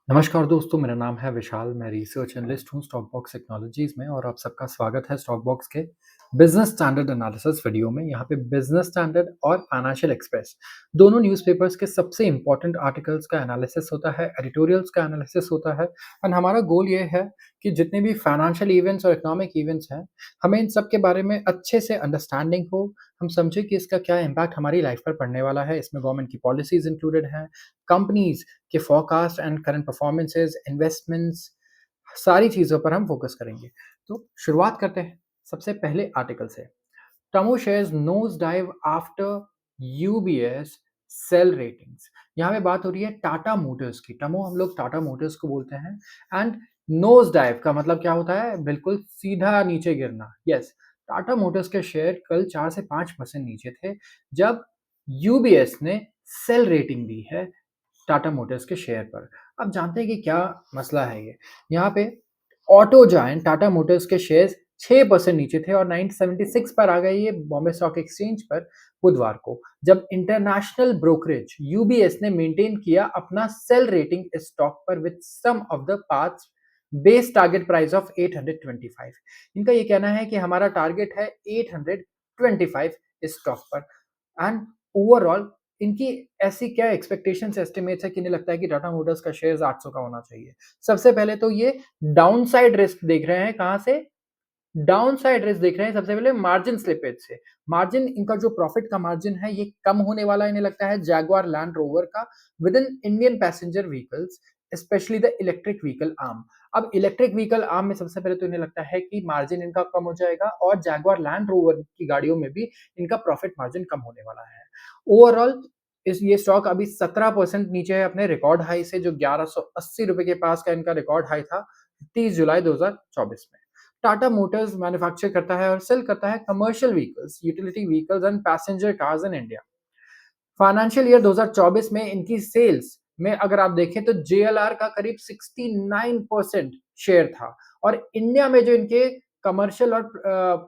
नमस्कार दोस्तों, मेरा नाम है विशाल, मैं रिसर्च एनालिस्ट हूँ स्टॉक बॉक्स टेक्नोलॉजीज़ में और आप सबका स्वागत है स्टॉक बॉक्स के बिज़नेस स्टैंडर्ड एनालिसिस वीडियो में। यहाँ पे बिज़नेस स्टैंडर्ड और फाइनेंशियल एक्सप्रेस दोनों न्यूज़पेपर्स के सबसे इम्पोर्टेंट आर्टिकल्स का एनालिसिस होता है, एडिटोरियल्स का एनालिसिस होता है एंड हमारा गोल ये है कि जितने भी फाइनेंशियल इवेंट्स और इकोनॉमिक इवेंट्स हैं, हमें इन सब के बारे में अच्छे से अंडरस्टैंडिंग हो, हम समझें कि इसका क्या इम्पैक्ट हमारी लाइफ पर पड़ने वाला है। इसमें गवर्नमेंट की पॉलिसीज़ इंक्लूडेड हैं, कंपनीज़ के forecast and current performances, investments, सारी चीज़ों पर हम फोकस करेंगे। तो शुरुआत करते हैं सबसे पहले आर्टिकल से। Tamo shares nose dive after UBS sell ratings. यहाँ पे बात हो रही है टाटा मोटर्स की। टमो हम लोग टाटा मोटर्स को बोलते हैं एंड नोज डाइव का मतलब क्या होता है? बिल्कुल सीधा नीचे गिरना। यस, टाटा मोटर्स के शेयर कल 4 से 5% नीचे थे जब यूबीएस ने सेल रेटिंग दी है टाटा मोटर्स के शेयर पर। अब जानते हैं कि क्या मसला है ये। यहाँ पे ऑटो जायंट टाटा मोटर्स के शेयर्स 6% नीचे थे और 976 पर आ गए ये बॉम्बे स्टॉक एक्सचेंज पर बुधवार को, जब इंटरनेशनल ब्रोकरेज यूबीएस ने मेंटेन किया अपना सेल रेटिंग इस स्टॉक पर with sum of the parts base target price of 825। इनका ये कहना है कि हमारा टारगेट है 825 इस स्टॉक पर एंड ओवरऑल इनकी ऐसी क्या एक्सपेक्टेशंस एस्टिमेट्स है कि इन्हें लगता है कि टाटा मोटर्स का शेयर्स 800 का होना चाहिए। सबसे पहले तो ये डाउनसाइड रिस्क देख रहे हैं, कहाँ से? डाउनसाइड रिस्क देख रहे हैं सबसे पहले मार्जिन स्लिपेज से। मार्जिन इनका जो प्रॉफिट का मार्जिन है ये कम होने वाला इन्हें लगता है जैगुआर लैंड रोवर का with in Indian passenger vehicles, specially the electric vehicle arm. अब इलेक्ट्रिक व्हीकल आर्म में सबसे पहले तो इन्हें लगता है कि मार्जिन इनका कम हो जाएगा और जैगुआर लैंड रोवर की गाड़ियों में भी इनका प्रॉफिट मार्जिन कम होने वाला है। ओवरऑल इस ये स्टॉक अभी 17% नीचे है अपने रिकॉर्ड हाई से, जो 1180 रुपए के पास का इनका रिकॉर्ड हाई था 30 जुलाई 2024 में। टाटा मोटर्स मैन्युफैक्चर करता है और सेल करता है commercial vehicles, utility vehicles and passenger cars in India. Financial year 2024 में इनकी सेल्स में अगर आप देखें तो जेएलआर का करीब 69% शेयर था और इंडिया में जो इनके कमर्शियल और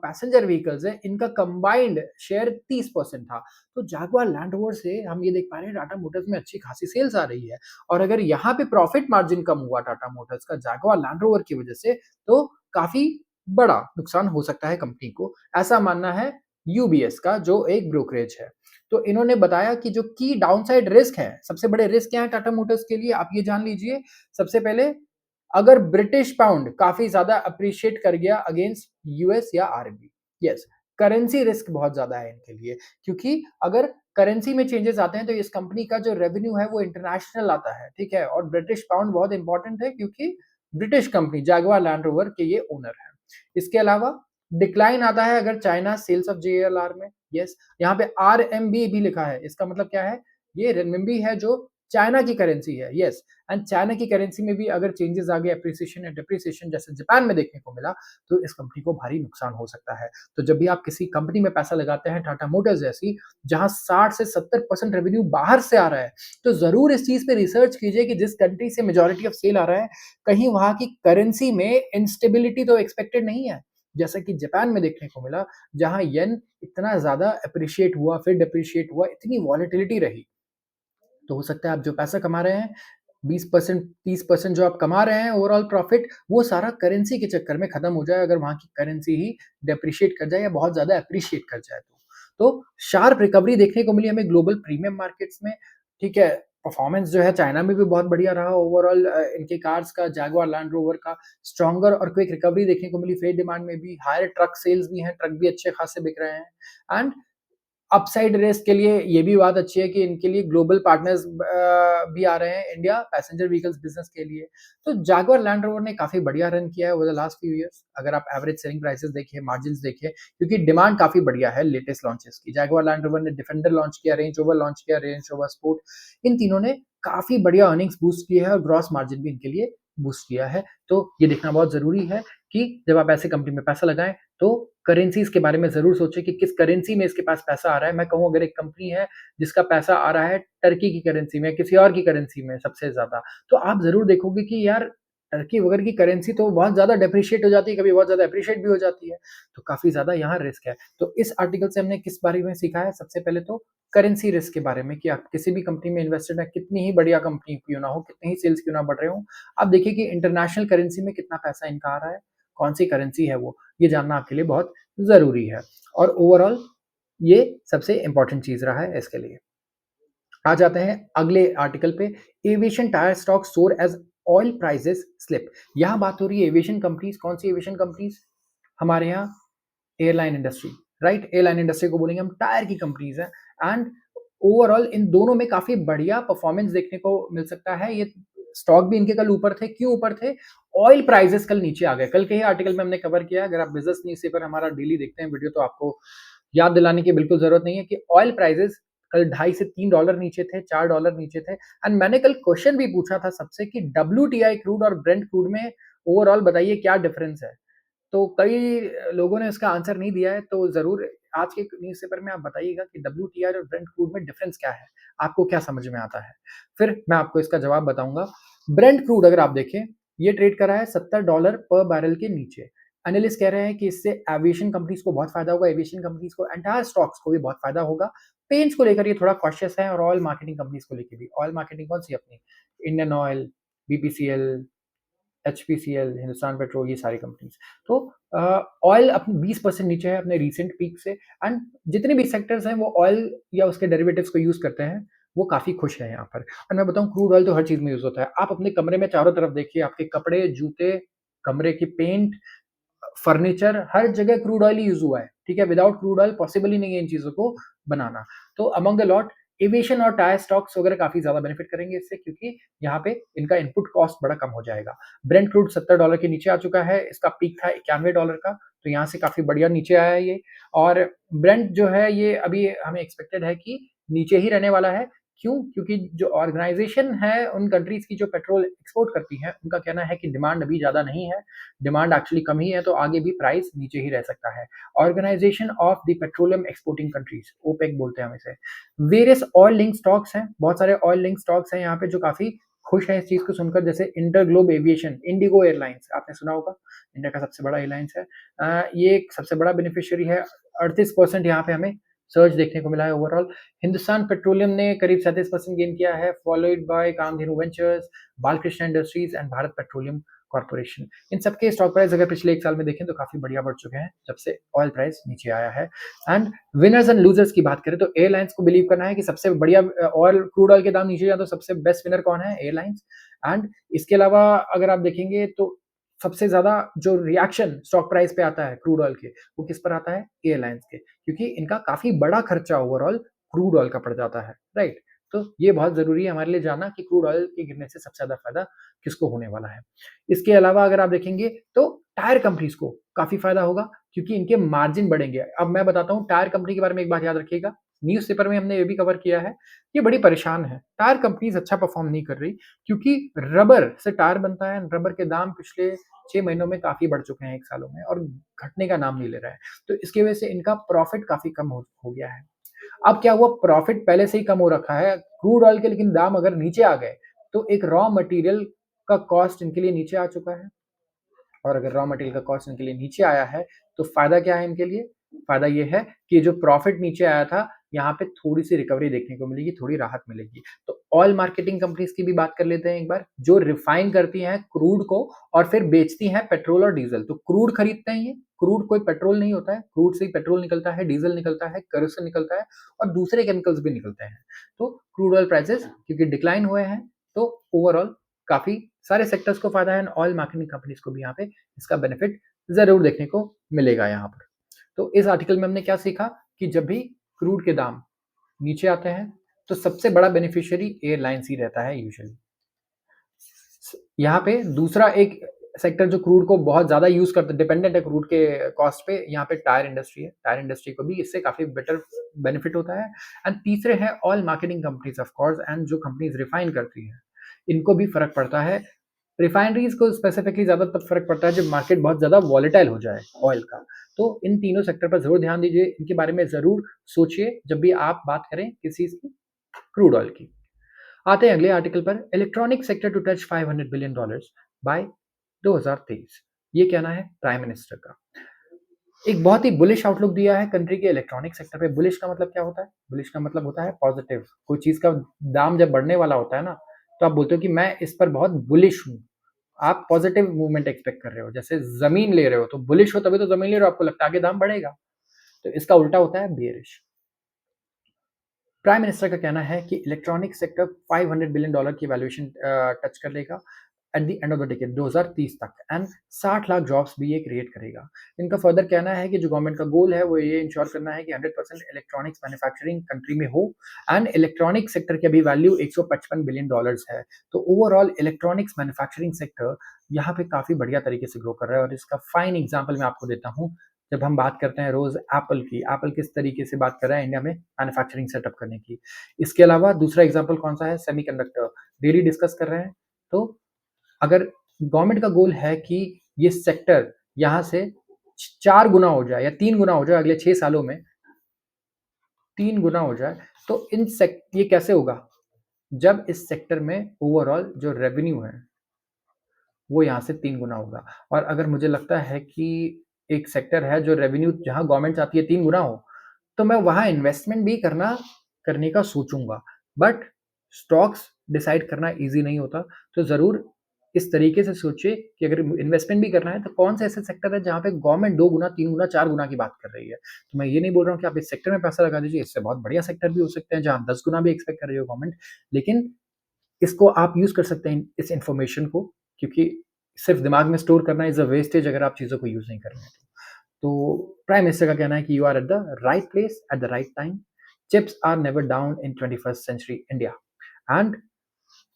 पैसेंजर व्हीकल्स हैं इनका कंबाइंड शेयर 30% था। तो जैगुआर लैंड रोवर से हम ये देख पा रहे हैं टाटा मोटर्स में अच्छी खासी सेल्स आ रही है और अगर यहाँ पे प्रॉफिट मार्जिन कम हुआ टाटा मोटर्स का जैगुआर लैंड रोवर की वजह से तो काफी बड़ा नुकसान हो सकता है कंपनी को, ऐसा मानना है यूबीएस का जो एक ब्रोकरेज है। तो इन्होंने बताया कि जो की डाउनसाइड रिस्क है, सबसे बड़े रिस्क क्या है टाटा मोटर्स के लिए आप ये जान लीजिए। सबसे पहले, अगर ब्रिटिश पाउंड काफी ज्यादा अप्रिशिएट कर गया अगेंस्ट यूएस या आरबी, यस, करेंसी रिस्क बहुत ज्यादा है इनके लिए, क्योंकि अगर करेंसी में चेंजेस आते हैं तो इस कंपनी का जो रेवेन्यू है वो इंटरनेशनल आता है, ठीक है, और ब्रिटिश पाउंड बहुत इंपॉर्टेंट है क्योंकि British company Jaguar land rover के ये ओनर है। इसके अलावा डिक्लाइन आता है अगर चाइना सेल्स ऑफ जेएलआर में, यस, यहाँ पे आरएमबी भी लिखा है, इसका मतलब क्या है? ये रेनमिंबी है जो चाइना की करेंसी है, यस, एंड चाइना की करेंसी में भी अगर चेंजेस आ गए, एप्रिसिएशन या डिप्रिसिएशन जैसे जापान में देखने को मिला, तो इस कंपनी को भारी नुकसान हो सकता है। तो जब भी आप किसी कंपनी में पैसा लगाते हैं टाटा मोटर्स जैसी, जहां 60 से 70% रेवेन्यू बाहर से आ रहा है, तो जरूर इस चीज पे रिसर्च कीजिए कि जिस कंट्री से मेजॉरिटी ऑफ सेल आ रहा है, कहीं वहां की करेंसी में इंस्टेबिलिटी तो एक्सपेक्टेड नहीं है, जैसा कि जापान में देखने को मिला, जहां येन इतना ज्यादा अप्रिशिएट हुआ फिर डिप्रिशिएट हुआ, इतनी वॉलेटिलिटी रही। तो हो सकता है आप जो पैसा कमा रहे हैं, 20% 30% जो आप कमा रहे हैं ओवरऑल प्रॉफिट, वो सारा करेंसी के चक्कर में खत्म हो जाए अगर वहां की करेंसी ही डेप्रिशिएट कर जाए या बहुत ज्यादा अप्रिशिएट कर जाए तो शार्प रिकवरी देखने को मिली हमें ग्लोबल प्रीमियम मार्केट्स में, ठीक है। परफॉर्मेंस जो है चाइना में भी बहुत बढ़िया रहा ओवरऑल, इनके कार्स का, जैगुआर लैंड रोवर का स्ट्रॉन्गर और क्विक रिकवरी देखने को मिली। फ्रेट डिमांड में भी हायर ट्रक सेल्स भी हैं, ट्रक भी अच्छे खासे बिक रहे हैं एंड अपसाइड रेस के लिए ये भी बात अच्छी है कि इनके लिए ग्लोबल पार्टनर्स भी आ रहे हैं इंडिया पैसेंजर व्हीकल्स बिजनेस के लिए। तो जैगुआर लैंड रोवर ने काफी बढ़िया रन किया है over the last few years, अगर आप एवरेज सेलिंग प्राइसेस देखिए, मार्जिन्स देखिए, क्योंकि डिमांड काफी बढ़िया है लेटेस्ट लॉन्चेस की। जैगुआर लैंड रोवर ने डिफेंडर लॉन्च किया, रेंज रोवर लॉन्च किया, रेंज रोवर स्पोर्ट, इन तीनों ने काफी बढ़िया अर्निंग्स बूस्ट किए हैं और ग्रॉस मार्जिन भी इनके लिए बूस्ट किया है। तो ये देखना बहुत जरूरी है कि जब आप ऐसे कंपनी में पैसा लगाएं तो करेंसीज के बारे में ज़रूर सोचें कि किस करेंसी में इसके पास पैसा आ रहा है। मैं कहूँ अगर एक कंपनी है जिसका पैसा आ रहा है टर्की की करेंसी में, किसी और की करेंसी में सबसे ज़्यादा, तो आप ज़रूर देखोगे कि यार टर्की वगैरह की करेंसी तो बहुत ज़्यादा डेप्रिशिएट हो जाती है, कभी बहुत ज़्यादा एप्रिशिएट भी हो जाती है, तो काफ़ी ज़्यादा यहाँ रिस्क है। तो इस आर्टिकल से हमने किस बारे में सीखा है? सबसे पहले तो करेंसी रिस्क के बारे में कि आप किसी भी कंपनी में इन्वेस्टेड हैं, कितनी ही बढ़िया कंपनी क्यों ना हो, कितने ही सेल्स क्यों ना बढ़ रहे हों, आप देखिए कि इंटरनेशनल करेंसी में कितना पैसा इनका आ रहा है, कौन-सी करेंसी है वो, ये जानना आपके लिए बहुत ज़रूरी है। और ओवरऑल ये सबसे इम्पोर्टेंट चीज़ रहा है इसके लिए। आ जाते हैं अगले आर्टिकल पे। एविएशन टायर स्टॉक सोर एज ऑयल प्राइसेस स्लिप। यहाँ बात हो रही है एविएशन कंपनीज, कौन सी एविएशन कंपनीज? हमारे यहाँ airline industry, right? Airline industry को बोलेंगे हम, टायर की कंपनीज हैं। एंड ओवरऑल इन दोनों में काफी बढ़िया परफॉर्मेंस देखने को मिल सकता है। ये स्टॉक भी इनके कल ऊपर थे, क्यों ऊपर थे? ऑयल प्राइसेस कल नीचे आ गए। कल के ही आर्टिकल में हमने कवर किया, अगर आप बिजनेस न्यूज़पेपर हमारा डेली देखते हैं वीडियो, तो आपको याद दिलाने की बिल्कुल जरूरत नहीं है कि ऑयल प्राइसेस कल 2.5 से $3 नीचे थे, $4 नीचे थे। एंड मैंने कल क्वेश्चन भी पूछा था सबसे कि WTI क्रूड और ब्रेंट क्रूड में ओवरऑल बताइए क्या डिफरेंस है? तो कई लोगों ने इसका आंसर नहीं दिया है, तो ज़रूर आज के न्यूज़पेपर में आप बताइएगा कि WTI और ब्रेंट क्रूड में डिफरेंस क्या है? आपको क्या समझ में आता है? फिर मैं आपको इसका जवाब बताऊँगा। ब्रेंट क्रूड अगर आप देखें, ये ट्रेड कर रहा है $70 पर बैरल के नीचे। एनालिस्ट कह रहे हैं कि इससे एविएशन कंपनीज़ को बहुत फ़ायदा होगा, एविएशन कंपनीज़ को, एंटायर स्टॉक्स को भी बहुत फ़ायदा होगा। पेंट्स को लेकर ये थोड़ा कॉशियस है और ऑयल मार्केटिंग कंपनीज़ को लेके भी। ऑयल मार्केटिंग कौन-सी अपनी? Indian oil, BPCL, HPCL, Hindustan petrol, ये सारी कंपनीज। तो ऑयल अपने 20% नीचे है अपने रीसेंट पीक से। एंड जितने भी सेक्टर्स हैं वो ऑयल या उसके डेरिवेटिव्स को यूज करते हैं, वो काफी खुश हैं यहाँ पर। और मैं बताऊं, क्रूड ऑयल तो हर चीज में यूज होता है। आप अपने कमरे में चारों तरफ देखिए, आपके कपड़े, जूते, कमरे की पेंट, फर्नीचर, हर जगह क्रूड ऑयल ही यूज हुआ है। ठीक है, विदाउट क्रूड ऑयल पॉसिबल ही नहीं है इन चीजों को बनाना। तो अमंग द लॉट एविएशन और टायर स्टॉक्स वगैरह काफी ज्यादा बेनिफिट करेंगे इससे, क्योंकि यहाँ पे इनका इनपुट कॉस्ट बड़ा कम हो जाएगा। ब्रेंट क्रूड $70 के नीचे आ चुका है, इसका पीक था $91 का, तो यहाँ से काफी बढ़िया नीचे आया है ये। और ब्रेंट जो है ये अभी हमें एक्सपेक्टेड है कि नीचे ही रहने वाला है। क्यों? क्योंकि जो ऑर्गेनाइजेशन है उन कंट्रीज की जो पेट्रोल एक्सपोर्ट करती हैं, उनका कहना है कि डिमांड अभी ज्यादा नहीं है, डिमांड एक्चुअली कम ही है, तो आगे भी प्राइस नीचे ही रह सकता है। Organisation of the petroleum exporting countries, OPEC बोलते हैं हम इसे। वेरियस ऑयल लिंक स्टॉक्स हैं, बहुत सारे ऑयल लिंक स्टॉक्स हैं यहाँ पे जो काफी खुश है इस चीज को सुनकर, जैसे इंटरग्लोब एविएशन, इंडिगो एयरलाइंस, आपने सुना होगा, इंडिया का सबसे बड़ा एयरलाइंस है। ये एक सबसे बड़ा बेनिफिशियरी है। 38% यहाँ पे हमें सर्च देखने को मिला है ओवरऑल। हिंदुस्तान पेट्रोलियम ने करीब 37% गेन किया है, followed by Kamdhenu Ventures, Balkrishna Industries and Bharat Petroleum Corporation. इन सबके स्टॉक प्राइस अगर पिछले एक साल में देखें तो काफी बढ़िया बढ़ चुके हैं जब से ऑयल प्राइस नीचे आया है। एंड विनर्स एंड लूजर्स की बात करें तो एयरलाइंस को बिलीव करना है कि सबसे बढ़िया, ऑयल क्रूड ऑयल के दाम नीचे जाए तो सबसे बेस्ट विनर कौन है? एयरलाइंस। एंड इसके अलावा अगर आप देखेंगे तो सबसे ज्यादा जो रिएक्शन स्टॉक प्राइस पे आता है क्रूड ऑयल के, वो किस पर आता है? एयरलाइंस के, क्योंकि इनका काफी बड़ा खर्चा ओवरऑल क्रूड ऑयल का पड़ जाता है, राइट? तो ये बहुत जरूरी है हमारे लिए जानना कि क्रूड ऑयल के गिरने से सबसे ज्यादा फायदा किसको होने वाला है। इसके अलावा अगर आप देखेंगे तो टायर कंपनीज को काफी फायदा होगा, क्योंकि इनके मार्जिन बढ़ेंगे। अब मैं बताता हूँ टायर कंपनी के बारे में, एक बात याद रखिएगा, न्यूज़पेपर में हमने ये भी कवर किया है, ये बड़ी परेशान है, टायर कंपनीज अच्छा परफॉर्म नहीं कर रही, क्योंकि रबर से टायर बनता है। रबर के दाम पिछले 6 महीनों में काफी बढ़ चुके हैं, 1 सालों में, और घटने का नाम नहीं ले रहा है। तो इसकी वजह से इनका प्रॉफिट काफी कम हो गया है। अब क्या हुआ, प्रॉफिट पहले से ही कम हो रखा है क्रूड ऑयल के, लेकिन दाम अगर नीचे आ गए तो एक रॉ मटेरियल का कॉस्ट इनके लिए नीचे आ चुका है। और अगर रॉ मटेरियल का कॉस्ट इनके लिए नीचे आया है तो फायदा क्या है इनके लिए? फायदा ये है कि जो प्रॉफिट नीचे आया था, यहाँ पे थोड़ी सी रिकवरी देखने को मिलेगी, थोड़ी राहत मिलेगी। तो ऑयल मार्केटिंग कंपनीज की भी बात कर लेते हैं एक बार, जो रिफाइन करती हैं क्रूड को और फिर बेचती हैं पेट्रोल और डीजल। तो क्रूड खरीदते हैं ये, क्रूड कोई पेट्रोल नहीं होता है, क्रूड से ही पेट्रोल निकलता है, डीजल निकलता है, केरोसिन निकलता है, और दूसरे केमिकल्स भी निकलते हैं। तो क्रूड ऑयल प्राइसेस क्योंकि डिक्लाइन हुए हैं, तो ओवरऑल काफी सारे सेक्टर्स को फायदा है, ऑयल मार्केटिंग कंपनीज को भी यहाँ पे इसका बेनिफिट जरूर देखने को मिलेगा यहाँ पर। तो इस आर्टिकल में हमने क्या सीखा कि जब भी क्रूड के दाम नीचे आते हैं तो सबसे बड़ा बेनिफिशियरी एयरलाइंस ही रहता है यूजुअली। यहाँ पे दूसरा एक सेक्टर जो क्रूड को बहुत ज्यादा यूज करता है, डिपेंडेंट है क्रूड के कॉस्ट पे, यहाँ पे टायर इंडस्ट्री है। टायर इंडस्ट्री को भी इससे काफी बेटर बेनिफिट होता है। एंड तीसरे है oil marketing companies of course, and जो कंपनीज रिफाइन करती हैं, इनको भी फर्क पड़ता है। रिफाइनरीज को स्पेसिफिकली ज्यादा तब फर्क पड़ता है जब मार्केट बहुत ज्यादा वॉलेटाइल हो जाए ऑयल का। तो इन तीनों सेक्टर पर जरूर ध्यान दीजिए, इनके बारे में जरूर सोचिए जब भी आप बात करें किसी की, क्रूड ऑयल की। आते हैं अगले आर्टिकल पर। Electronic sector to touch $500 billion. By 2023। ये कहना है प्राइम मिनिस्टर का। एक बहुत ही बुलिश आउटलुक दिया है कंट्री के इलेक्ट्रॉनिक सेक्टर पे। बुलिश का मतलब क्या होता है? बुलिश का मतलब होता है पॉजिटिव। कोई चीज़ का दाम जब बढ़ने वाला होता है ना, तो आप बोलते हो कि मैं इस पर बहुत बुलिश हूँ। आप पॉजिटिव मूवमेंट एक्सपेक्ट कर रहे हो। जैसे ज़मीन ले रहे हो, तो बुलिश हो तभी तो ज़मीन ले रहे हो, आपको लगता है आगे दाम बढ़ेगा। तो इसका उल्टा होता है बेयरिश। प्राइम मिनिस्टर का कहना है कि इलेक्ट्रॉनिक सेक्टर $500 बिलियन की वैल्यूएशन टच कर लेगा at the end of the decade 2030 तक, एंड 60 लाख जॉब्स भी ये क्रिएट करेगा। इनका फर्दर कहना है कि जो गवर्नमेंट का गोल है वो ये इंश्योर करना है कि 100% इलेक्ट्रॉनिक्स मैन्युफैक्चरिंग कंट्री में हो, एंड इलेक्ट्रॉनिक सेक्टर की अभी वैल्यू $155 बिलियन है। तो ओवरऑल इलेक्ट्रॉनिक्स मैन्युफैक्चरिंग सेक्टर यहाँ पे काफ़ी बढ़िया तरीके से ग्रो कर रहा है, और इसका फाइन एग्जाम्पल मैं आपको देता हूँ। जब हम बात करते हैं रोज एप्पल की, एप्पल किस तरीके से बात कर रहा है इंडिया में मैन्युफैक्चरिंग सेटअप करने की। इसके अलावा दूसरा एग्जांपल कौन सा है? सेमीकंडक्टर। डेली डिस्कस कर रहे हैं। तो अगर गवर्नमेंट का गोल है कि ये सेक्टर यहाँ से 4 गुना हो जाए या 3 गुना हो जाए अगले 6 सालों में, 3 गुना हो जाए, तो ये कैसे होगा? जब इस सेक्टर में ओवरऑल जो रेवेन्यू है वो यहाँ से 3 गुना होगा। और अगर मुझे लगता है कि एक सेक्टर है जो रेवेन्यू जहाँ गवर्नमेंट चाहती है 3 गुना हो, तो मैं वहाँ इन्वेस्टमेंट भी करने का सोचूँगा। बट स्टॉक्स डिसाइड करना ईज़ी नहीं होता, तो ज़रूर इस तरीके से सोचिए कि अगर इन्वेस्टमेंट भी करना है, तो कौन से ऐसे सेक्टर है जहाँ पे गवर्नमेंट 2 गुना, 3 गुना, 4 गुना की बात कर रही है। तो मैं ये नहीं बोल रहा हूँ कि आप इस सेक्टर में पैसा लगा दीजिए, इससे बहुत बढ़िया सेक्टर भी हो सकते हैं जहाँ 10 गुना भी एक्सपेक्ट कर रही हो गवर्नमेंट। लेकिन इसको आप यूज़ कर सकते हैं इस इन्फॉर्मेशन को, क्योंकि सिर्फ़ दिमाग में स्टोर करना इज़ अ वेस्टेज अगर आप चीज़ों को यूज़ नहीं कर रहे हैं तो। तो प्राइम मिनिस्टर का कहना है कि you are at the right place at the right time. Chips are never down in 21st century India. And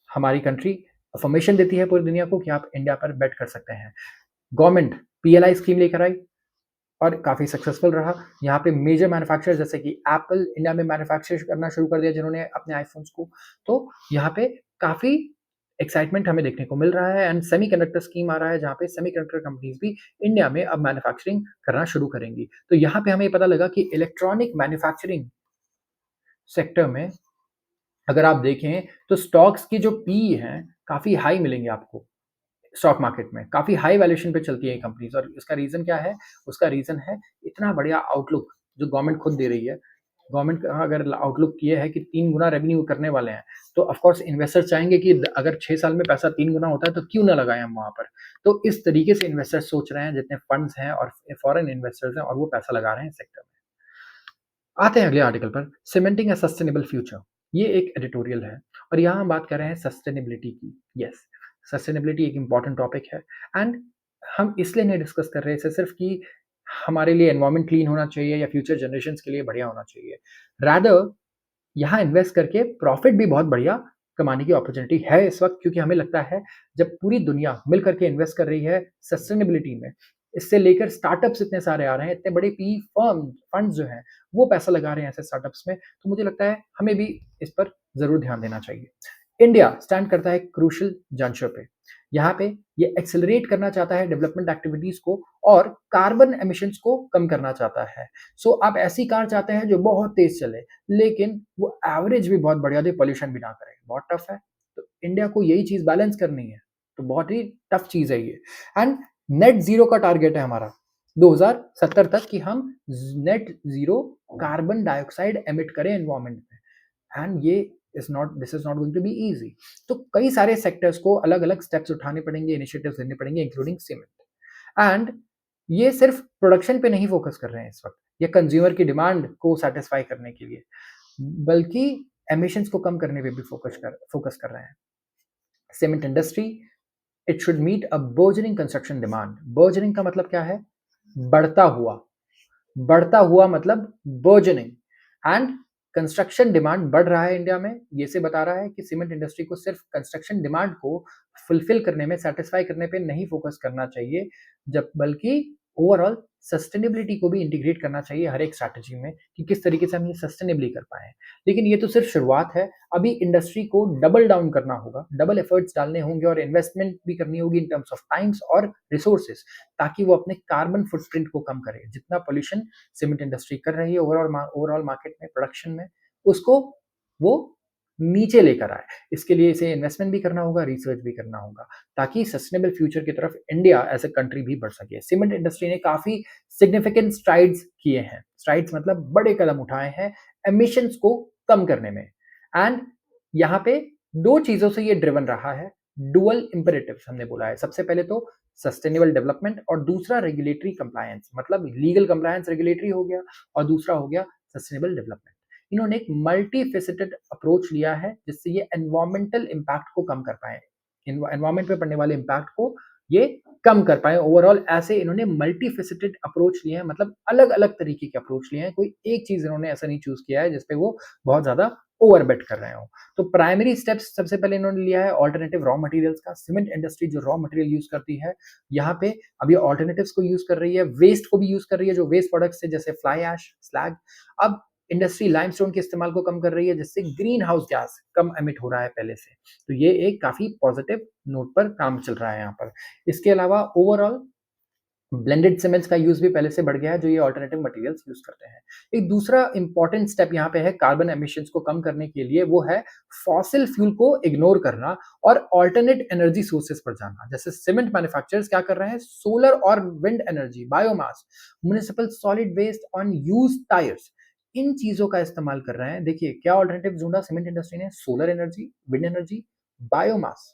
हमारी कंट्री अफ़र्मेशन देती है पूरी दुनिया को कि आप इंडिया पर बेट कर सकते हैं। गवर्नमेंट पीएलआई स्कीम लेकर आई और काफ़ी सक्सेसफुल रहा। यहाँ पे मेजर मैन्युफैक्चरर्स जैसे कि एप्पल इंडिया में मैन्युफैक्चर करना शुरू कर दिया जिन्होंने अपने आईफ़ोन्स को। तो यहाँ पे काफ़ी एक्साइटमेंट हमें देखने को मिल रहा है, एंड सेमीकंडक्टर स्कीम आ रहा है जहाँ पे सेमीकंडक्टर कंपनीज़ भी इंडिया में अब मैन्युफैक्चरिंग करना शुरू करेंगी। तो यहाँ पे हमें पता लगा कि इलेक्ट्रॉनिक मैन्युफैक्चरिंग सेक्टर में अगर आप देखें तो स्टॉक्स की जो पी हैं काफ़ी हाई मिलेंगे आपको। स्टॉक मार्केट में काफ़ी हाई वैल्यूएशन पे चलती है ये कंपनीज़, और इसका रीज़न क्या है? उसका रीज़न है इतना बढ़िया आउटलुक जो गवर्नमेंट खुद दे रही है। गवर्नमेंट का अगर आउटलुक ये है कि 3 गुना रेवेन्यू करने वाले हैं, तो ऑफ कोर्स इन्वेस्टर्स चाहेंगे कि अगर 6 साल में पैसा 3 गुना होता है, तो क्यों ना लगाएँ हम वहाँ पर। तो इस तरीके से इन्वेस्टर्स सोच रहे हैं, जितने फंड्स हैं और फॉरेन इन्वेस्टर्स हैं, और वो पैसा लगा रहे हैं सेक्टर में। आते हैं अगले आर्टिकल पर, सीमेंटिंग अ सस्टेनेबल फ्यूचर। ये एक एडिटोरियल है और यहाँ हम बात कर रहे हैं सस्टेनेबिलिटी की। यस, सस्टेनेबिलिटी एक इम्पोर्टेंट टॉपिक है, एंड हम इसलिए नहीं डिस्कस कर रहे हैं इसे सिर्फ कि हमारे लिए एनवायरनमेंट क्लीन होना चाहिए या फ्यूचर जनरेशंस के लिए बढ़िया होना चाहिए। रादर यहाँ इन्वेस्ट करके प्रॉफिट भी बहुत बढ़िया कमाने की अपॉर्चुनिटी है इस वक़्त, क्योंकि हमें लगता है जब पूरी दुनिया मिल कर के इन्वेस्ट कर रही है सस्टेनेबिलिटी में, इससे लेकर स्टार्टअप्स इतने सारे आ रहे हैं, इतने बड़े पी फंड्स जो हैं, वो पैसा लगा रहे हैं ऐसे स्टार्टअप्स में, तो मुझे लगता है हमें भी इस पर ज़रूर ध्यान देना चाहिए। इंडिया स्टैंड करता है क्रूशियल जंक्शन पे। यहाँ पे ये एक्सेलरेट करना चाहता है डेवलपमेंट एक्टिविटीज़ को और कार्बन एमिशंस को कम करना चाहता है। सो आप ऐसी कार चाहते हैं जो बहुत तेज़ चले, लेकिन वो एवरेज भी बहुत बढ़िया दे, पॉल्यूशन भी ना करे। बहुत टफ है। तो इंडिया को यही चीज़ बैलेंस करनी है। तो बहुत ही टफ चीज़ है ये। एंड नेट ज़ीरो का टारगेट है हमारा 2070 तक कि हम net zero carbon dioxide emit करें एनवायरनमेंट में। एंड ये this is not going to be easy. तो कई सारे सेक्टर्स को अलग-अलग स्टेप्स उठाने पड़ेंगे, इनिशिएटिव्स लेने पड़ेंगे, इंक्लूडिंग सीमेंट। एंड ये सिर्फ प्रोडक्शन पे नहीं फोकस कर रहे हैं इस वक़्त, या कंज्यूमर की डिमांड को सैटिस्फाई करने के लिए, बल्कि एमिशंस को कम करने पे भी फोकस कर रहे हैं। Cement industry, it should meet a burgeoning construction demand. Burgeoning का मतलब क्या है? बढ़ता हुआ। बढ़ता हुआ मतलब बर्जनिंग। एंड कंस्ट्रक्शन डिमांड बढ़ रहा है इंडिया में। ये से बता रहा है कि सीमेंट इंडस्ट्री को सिर्फ कंस्ट्रक्शन डिमांड को फुलफिल करने में, सेटिस्फाई करने पे नहीं फोकस करना चाहिए, जब बल्कि ओवरऑल सस्टेनेबिलिटी को भी इंटीग्रेट करना चाहिए हर एक स्ट्रैटेजी में, कि किस तरीके से हम ये सस्टेनेबली कर पाएँ। लेकिन ये तो सिर्फ शुरुआत है। अभी इंडस्ट्री को डबल डाउन करना होगा, डबल एफर्ट्स डालने होंगे और इन्वेस्टमेंट भी करनी होगी इन टर्म्स ऑफ टाइम्स और रिसोर्सेज, ताकि वो अपने कार्बन फुटप्रिंट को कम करे। जितना पॉल्यूशन सीमेंट इंडस्ट्री कर रही है ओवरऑल मार्केट में, प्रोडक्शन में, उसको वो नीचे लेकर आए। इसके लिए इसे इन्वेस्टमेंट भी करना होगा, रिसर्च भी करना होगा, ताकि सस्टेनेबल फ्यूचर की तरफ इंडिया एज़ अ कंट्री भी बढ़ सके। सीमेंट इंडस्ट्री ने काफ़ी सिग्निफिकेंट स्ट्राइड्स किए हैं। स्ट्राइड्स मतलब बड़े कदम उठाए हैं एमिशंस को कम करने में। एंड यहाँ पे 2 चीज़ों से ये ड्रिवन रहा है, डुअल इम्पेरेटिव्स हमने बोला है। सबसे पहले तो सस्टेनेबल डेवलपमेंट और दूसरा रेगुलेटरी कंप्लायंस, मतलब लीगल कंप्लायंस रेगुलेटरी हो गया और दूसरा हो गया सस्टेनेबल डेवलपमेंट। इन्होंने एक मल्टी फेसेटेड अप्रोच लिया है जिससे ये एनवायरमेंटल इम्पैक्ट को कम कर पाए, एनवायरमेंट पे पड़ने वाले इम्पैक्ट को ये कम कर पाए। ओवरऑल ऐसे इन्होंने मल्टी फेसेटेड अप्रोच लिए हैं, मतलब अलग अलग तरीके के अप्रोच लिए हैं। कोई एक चीज इन्होंने ऐसा नहीं चूज किया है जिसपे वो बहुत ज्यादा ओवर बेट कर रहे हो। तो प्राइमरी स्टेप्स सबसे पहले इन्होंने लिया है ऑल्टरनेटिव रॉ मटेरियल्स का। सीमेंट इंडस्ट्री जो रॉ मटेरियल यूज करती है, यहाँ पे अब ये ऑल्टरनेटिव्स को यूज कर रही है, वेस्ट को भी यूज कर रही है, जो वेस्ट प्रोडक्ट्स है जैसे फ्लाई ऐश, स्लैग। अब इंडस्ट्री लाइमस्टोन के इस्तेमाल को कम कर रही है जिससे ग्रीन हाउस गैस कम एमिट हो रहा है पहले से। तो ये एक काफी पॉजिटिव नोट पर काम चल रहा है यहाँ पर। इसके अलावा ओवरऑल ब्लेंडेड सीमेंट्स का यूज भी पहले से बढ़ गया है, जो ये ऑल्टरनेटिव मटेरियल्स यूज करते हैं। एक दूसरा इंपॉर्टेंट स्टेप यहाँ पे है कार्बन एमिशंस को कम करने के लिए, वो है फॉसिल फ्यूल को इग्नोर करना और ऑल्टरनेट एनर्जी सोर्सेज पर जाना। जैसे सीमेंट मैन्युफैक्चरर्स क्या कर रहे हैं, सोलर और wind energy, biomass, municipal solid waste on use tyres, इन चीजों का इस्तेमाल कर रहे हैं। देखिए क्या ऑल्टरनेटिव ढूंढा सीमेंट इंडस्ट्री ने, solar energy, wind energy, biomass,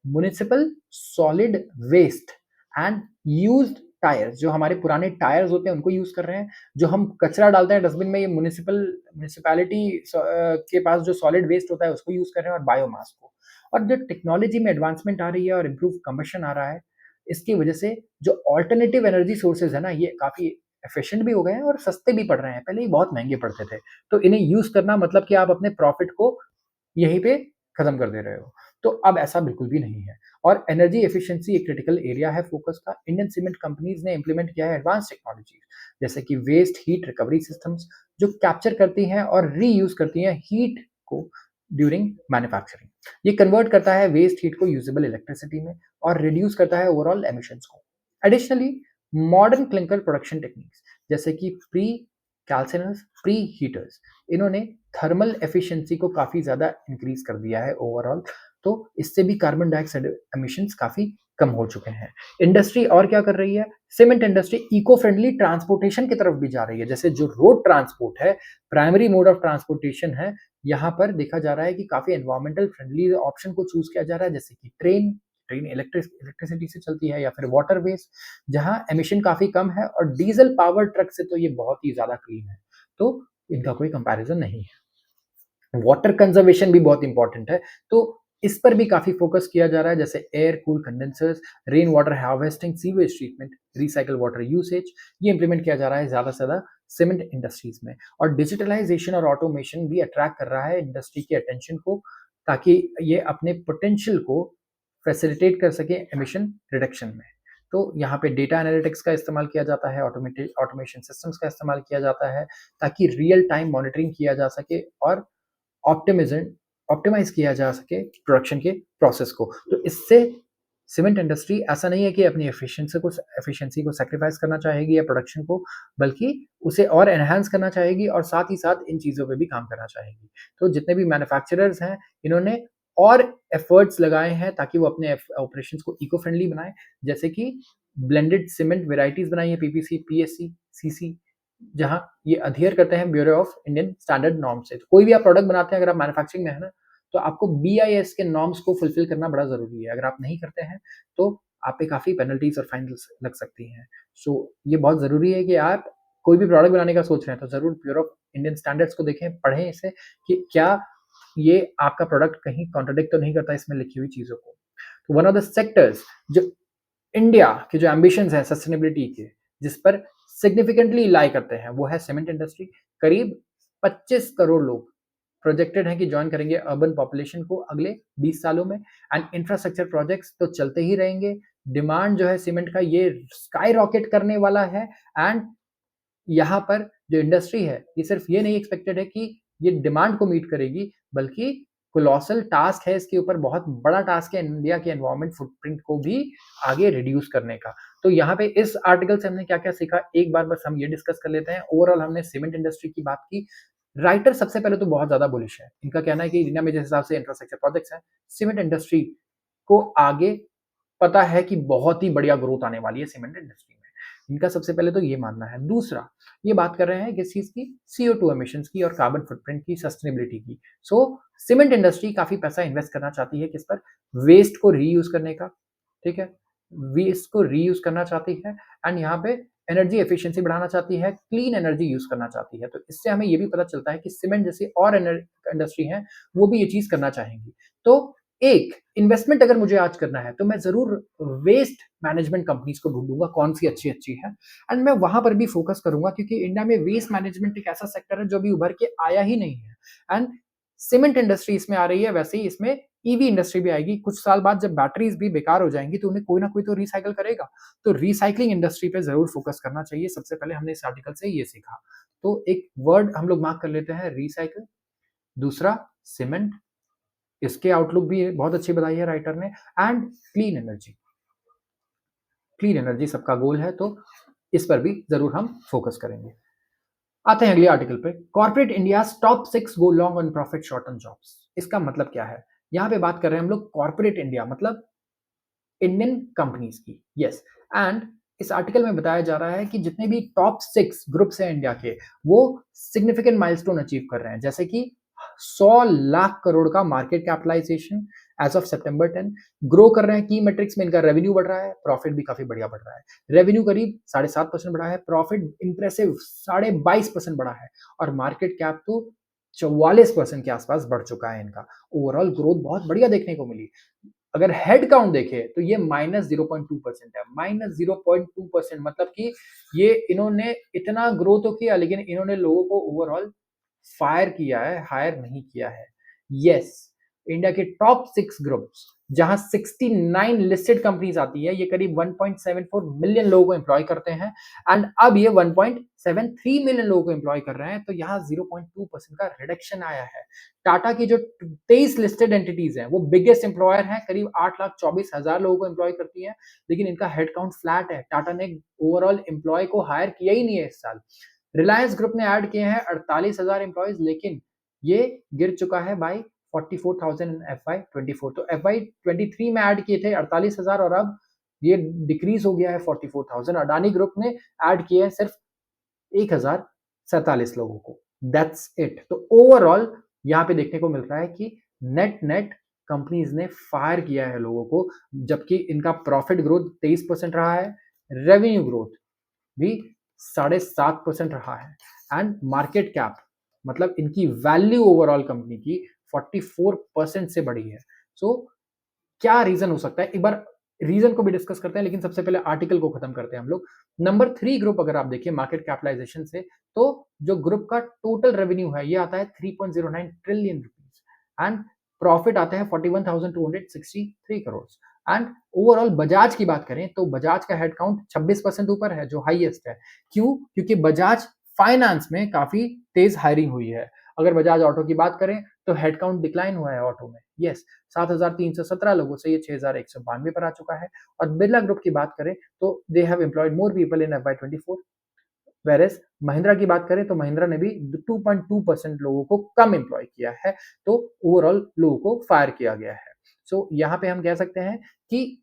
municipal solid waste and used tyres. जो हमारे पुराने टायर्स होते हैं उनको यूज कर रहे हैं। जो हम कचरा डालते हैं डस्टबिन में, ये म्युनिसिपैलिटी के पास जो सॉलिड वेस्ट होता है उसको यूज कर रहे हैं, और बायोमास को। और जो टेक्नोलॉजी में एडवांसमेंट आ रही है और इम्प्रूव कंबशन आ रहा है, इसकी वजह से जो ऑल्टरनेटिव एनर्जी सोर्सेज है ना, ये काफी एफिशिएंट भी हो गए हैं और सस्ते भी पड़ रहे हैं। पहले ये बहुत महंगे पड़ते थे। तो इन्हें यूज करना मतलब कि आप अपने प्रॉफिट को यहीं पे खत्म कर दे रहे हो। तो अब ऐसा बिल्कुल भी नहीं है। और एनर्जी एफिशिएंसी एक क्रिटिकल एरिया है फोकस का। इंडियन सीमेंट कंपनीज ने इंप्लीमेंट किया है एडवांस टेक्नोलॉजी, जैसे कि वेस्ट हीट रिकवरी सिस्टम्स, जो कैप्चर करती हैं और रीयूज करती हैं हीट को ड्यूरिंग मैन्युफैक्चरिंग। ये कन्वर्ट करता है वेस्ट हीट को यूजेबल इलेक्ट्रिसिटी में और रिड्यूस करता है ओवरऑल एमिशंस को। Additionally modern clinker production techniques जैसे कि प्री कैल्सिनर्स, प्री हीटर्स, इन्होंने थर्मल एफिशिएंसी को काफ़ी ज़्यादा इंक्रीज़ कर दिया है ओवरऑल। तो इससे भी कार्बन डाइऑक्साइड एमिशंस काफ़ी कम हो चुके हैं। इंडस्ट्री और क्या कर रही है? Cement industry eco friendly transportation की तरफ भी जा रही है। जैसे जो रोड ट्रांसपोर्ट है, प्राइमरी मोड ऑफ ट्रांसपोर्टेशन है, यहाँ पर देखा जा रहा है कि काफ़ी एनवायरमेंटल फ्रेंडली ऑप्शन को चूज़ किया जा रहा है, जैसे कि ट्रेन। ट्रेन इलेक्ट्रिसिटी से चलती है, या फिर वाटरवेज़, जहाँ एमिशन काफ़ी कम है, और डीज़ल पावर ट्रक से तो ये बहुत ही ज़्यादा क्लीन है। तो इनका कोई कंपैरिज़न नहीं है। वाटर कंजर्वेशन भी बहुत इंपॉर्टेंट है, तो इस पर भी काफ़ी फोकस किया जा रहा है, जैसे air cool condensers, rain water harvesting, sewage treatment, recycle water usage, ये इंप्लीमेंट किया जा रहा है ज़्यादा से ज़्यादा सीमेंट इंडस्ट्रीज में। और डिजिटलाइजेशन और ऑटोमेशन भी अट्रैक्ट कर रहा है इंडस्ट्री के अटेंशन को, ताकि ये अपने पोटेंशियल को फैसिलिटेट कर सके एमिशन रिडक्शन में। तो यहाँ पे डेटा एनालिटिक्स का इस्तेमाल किया जाता है, ऑटोमेशन सिस्टम्स का इस्तेमाल किया जाता है, ताकि रियल टाइम मॉनिटरिंग किया जा सके और ऑप्टिमिज़न ऑप्टिमाइज़ किया जा सके प्रोडक्शन के प्रोसेस को। तो इससे सीमेंट इंडस्ट्री ऐसा नहीं है कि अपनी एफिशिएंसी को सैक्रिफाइस करना चाहेगी या प्रोडक्शन को, बल्कि उसे और एनहांस करना चाहेगी और साथ ही साथ इन चीज़ों पे भी काम करना चाहेगी। तो जितने भी मैन्युफैक्चरर्स हैं, इन्होंने और एफर्ट्स लगाए हैं ताकि वो अपने ऑपरेशंस को इको फ्रेंडली बनाएँ, जैसे कि ब्लेंडेड सीमेंट वैराइटीज़ बनाई है, पीपीसी, पीएससी, सीसी, जहाँ ये अडहियर करते हैं bureau of Indian standard norm से। तो कोई भी आप प्रोडक्ट बनाते हैं, अगर आप मैन्युफैक्चरिंग में है ना, तो आपको बीआईएस के नॉर्म्स को फुलफिल करना बड़ा ज़रूरी है। अगर आप नहीं करते हैं, तो आप पे काफ़ी पेनल्टीज़ और फाइन्स लग सकती हैं। सो ये बहुत ज़रूरी है कि आप कोई भी प्रोडक्ट बनाने का सोच रहे हैं, तो ज़रूर ब्यूरो ऑफ इंडियन स्टैंडर्ड्स को देखें, पढ़ें इसे, कि क्या ये आपका प्रोडक्ट कहीं कॉन्ट्राडिक्ट तो नहीं करता इसमें लिखी हुई चीज़ों को। तो वन ऑफ द सेक्टर्स जो इंडिया के जो एम्बिशंस हैं सस्टेनेबिलिटी के, जिस पर सिग्निफिकेंटली लाई करते हैं, वो है सीमेंट इंडस्ट्री। करीब 25 करोड़ लोग प्रोजेक्टेड हैं कि जॉइन करेंगे अर्बन पॉपुलेशन को अगले 20 सालों में। एंड इंफ्रास्ट्रक्चर प्रोजेक्ट्स तो चलते ही रहेंगे। डिमांड जो है सीमेंट का, ये स्काई रॉकेट करने वाला है। एंड यहाँ पर जो इंडस्ट्री है, ये सिर्फ ये नहीं एक्सपेक्टेड है कि ये डिमांड को मीट करेगी, बल्कि कोलोसल टास्क है इसके ऊपर, बहुत बड़ा टास्क है इंडिया के एनवायरमेंट फुटप्रिंट को भी आगे रिड्यूस करने का। तो यहाँ पे इस आर्टिकल से हमने क्या-क्या सीखा, एक बार बस हम ये डिस्कस कर लेते हैं। ओवरऑल हमने सीमेंट इंडस्ट्री की बात की, राइटर सबसे पहले तो बहुत ज़्यादा बुलिश है। इनका कहना है कि इंडिया में जिस हिसाब से इंफ्रास्ट्रक्चर प्रोजेक्ट्स हैं, सीमेंट इंडस्ट्री को आगे पता है कि बहुत ही बढ़िया ग्रोथ आने वाली है सीमेंट इंडस्ट्री में। इनका सबसे पहले तो ये मानना है। दूसरा, ये बात कर रहे हैं किस चीज़ की? CO2 एमिशंस की और कार्बन फुटप्रिंट की, सस्टेनेबिलिटी की। सो सीमेंट इंडस्ट्री काफ़ी पैसा इन्वेस्ट करना चाहती है किस पर? वेस्ट को रीयूज़ करने का, ठीक है? वेस्ट को रीयूज़ करना चाहती है एंड यहाँ पे एनर्जी एफिशिएंसी बढ़ाना चाहती है, क्लीन एनर्जी यूज़ करना चाहती है। तो इससे हमें ये भी पता चलता है कि सीमेंट जैसी और इंडस्ट्री हैं, वो भी ये चीज़ करना चाहेंगी। तो एक इन्वेस्टमेंट अगर मुझे आज करना है, तो मैं ज़रूर वेस्ट मैनेजमेंट कंपनीज़ को ढूँढूँगा, कौन-सी अच्छी-अच्छी हैं एंड मैं वहाँ पर भी फ़ोकस करूँगा क्योंकि इंडिया में वेस्ट मैनेजमेंट एक ऐसा सेक्टर है जो अभी उभर के आया ही नहीं है एंड सीमेंट इंडस्ट्री इसमें आ रही है, वैसे ही इसमें ईवी इंडस्ट्री भी आएगी। कुछ साल बाद जब बैटरीज़ भी बेकार हो जाएँगी, तो उन्हें कोई ना कोई तो रिसाइकिल करेगा। तो रिसाइक्लिंग इंडस्ट्री पे ज़रूर फ़ोकस करना चाहिए, सबसे पहले हमने इस आर्टिकल से ये सीखा। तो एक वर्ड हम लोग मार्क कर लेते हैं, रिसाइकिल। दूसरा, सीमेंट, इसके आउटलुक भी बहुत अच्छी बताई है राइटर ने and clean energy. Clean energy सबका गोल है, तो इस पर भी ज़रूर हम फ़ोकस करेंगे। आते हैं अगले आर्टिकल पे। Corporate India's top 6 go long on profit short term jobs. इसका मतलब क्या है? यहाँ पे बात कर रहे हैं हम लोग कॉर्पोरेट इंडिया मतलब इंडियन कंपनीज़ की। यस एंड इस आर्टिकल में बताया जा रहा है कि जितने भी टॉप 6 ग्रुप्स हैं इंडिया के, वो सिग्निफिकेंट माइलस्टोन अचीव कर रहे हैं। जैसे कि 100 लाख करोड़ का मार्केट कैपिटलाइजेशन एज़ ऑफ सितंबर 10 ग्रो कर रहे हैं। की मैट्रिक्स में इनका रेवेन्यू बढ़ रहा है, प्रॉफिट भी काफ़ी बढ़िया बढ़ रहा है। रेवेन्यू करीब 7.5% बढ़ा है, प्रॉफिट इम्प्रेसिव 22.5% बढ़ा है और मार्केट कैप तो 44% के आसपास बढ़ चुका है इनका। ओवरऑल ग्रोथ बहुत बढ़िया देखने को मिली। अगर हेड काउंट देखें तो ये -0.2% है। -0.2% मतलब कि ये इन्होंने इतना ग्रो तो किया लेकिन इन्होंने लोगों को ओवरऑल फायर किया है, हायर नहीं किया है। यस, इंडिया के टॉप 6 ग्रुप्स जहां 69 लिस्टेड कंपनीज आती है, ये करीब 1.74 मिलियन लोगों को एम्प्लॉय करते हैं एंड अब ये 1.73 मिलियन लोगों को एम्प्लॉय कर रहे हैं, तो यहाँ 0.2% का रिडक्शन आया है। टाटा की जो 23 लिस्टेड एंटिटीज हैं, वो बिगेस्ट एम्प्लॉयर हैं, करीब 8,24,000 लोगों को एम्प्लॉय करती हैं, लेकिन इनका हेड काउंट फ्लैट है। टाटा ने ओवरऑल एम्प्लॉय को हायर किया ही नहीं है इस साल। रिलायंस ग्रुप ने ऐड किए हैं 48,000 एम्प्लॉइज, लेकिन ये गिर चुका है बाई 44,000 इन FY24। तो FY23 में ऐड किए थे 48,000 और अब ये डिक्रीज हो गया है 44,000। अडानी ग्रुप ने ऐड किए हैं सिर्फ 1,047 लोगों को। That's it. तो ओवरऑल यहाँ पे देखने को मिल रहा है कि नेट नेट कंपनीज ने फायर किया है लोगों को, जबकि इनका प्रॉफिट ग्रोथ 23% रहा है, रेवेन्यू ग्रोथ भी 7.5% रहा है एंड मार्केट कैप मतलब इनकी वैल्यू ओवरऑल कंपनी की 44% से बढ़ी है। सो क्या रीजन हो सकता है? एक बार रीजन को भी डिस्कस करते हैं, लेकिन सबसे पहले आर्टिकल को खत्म करते हैं हम लोग। नंबर 3 ग्रुप अगर आप देखिए मार्केट कैपिटलाइजेशन से, तो जो ग्रुप का टोटल रेवेन्यू है, ये आता है 3.09 ट्रिलियन रुपीज एंड प्रॉफिट आता है 41,263 करोड़ एंड ओवरऑल बजाज की बात करें तो बजाज का हेड काउंट 26% ऊपर है, जो हाईएस्ट है। क्यों? क्योंकि बजाज फाइनेंस में काफी तेज हायरिंग हुई है। अगर बजाज ऑटो की बात करें तो हेड काउंट डिक्लाइन हुआ है ऑटो में। यस, 7,317 लोगों से ये 6,192 पर आ चुका है। और बिरला ग्रुप की बात करें तो they have employed more people in FY24, whereas Mahindra की बात करें तो महिंद्रा ने भी 2.2% लोगों को कम एम्प्लॉय किया है, तो ओवरऑल लोगों को फायर किया गया है। सो यहाँ पे हम कह सकते हैं कि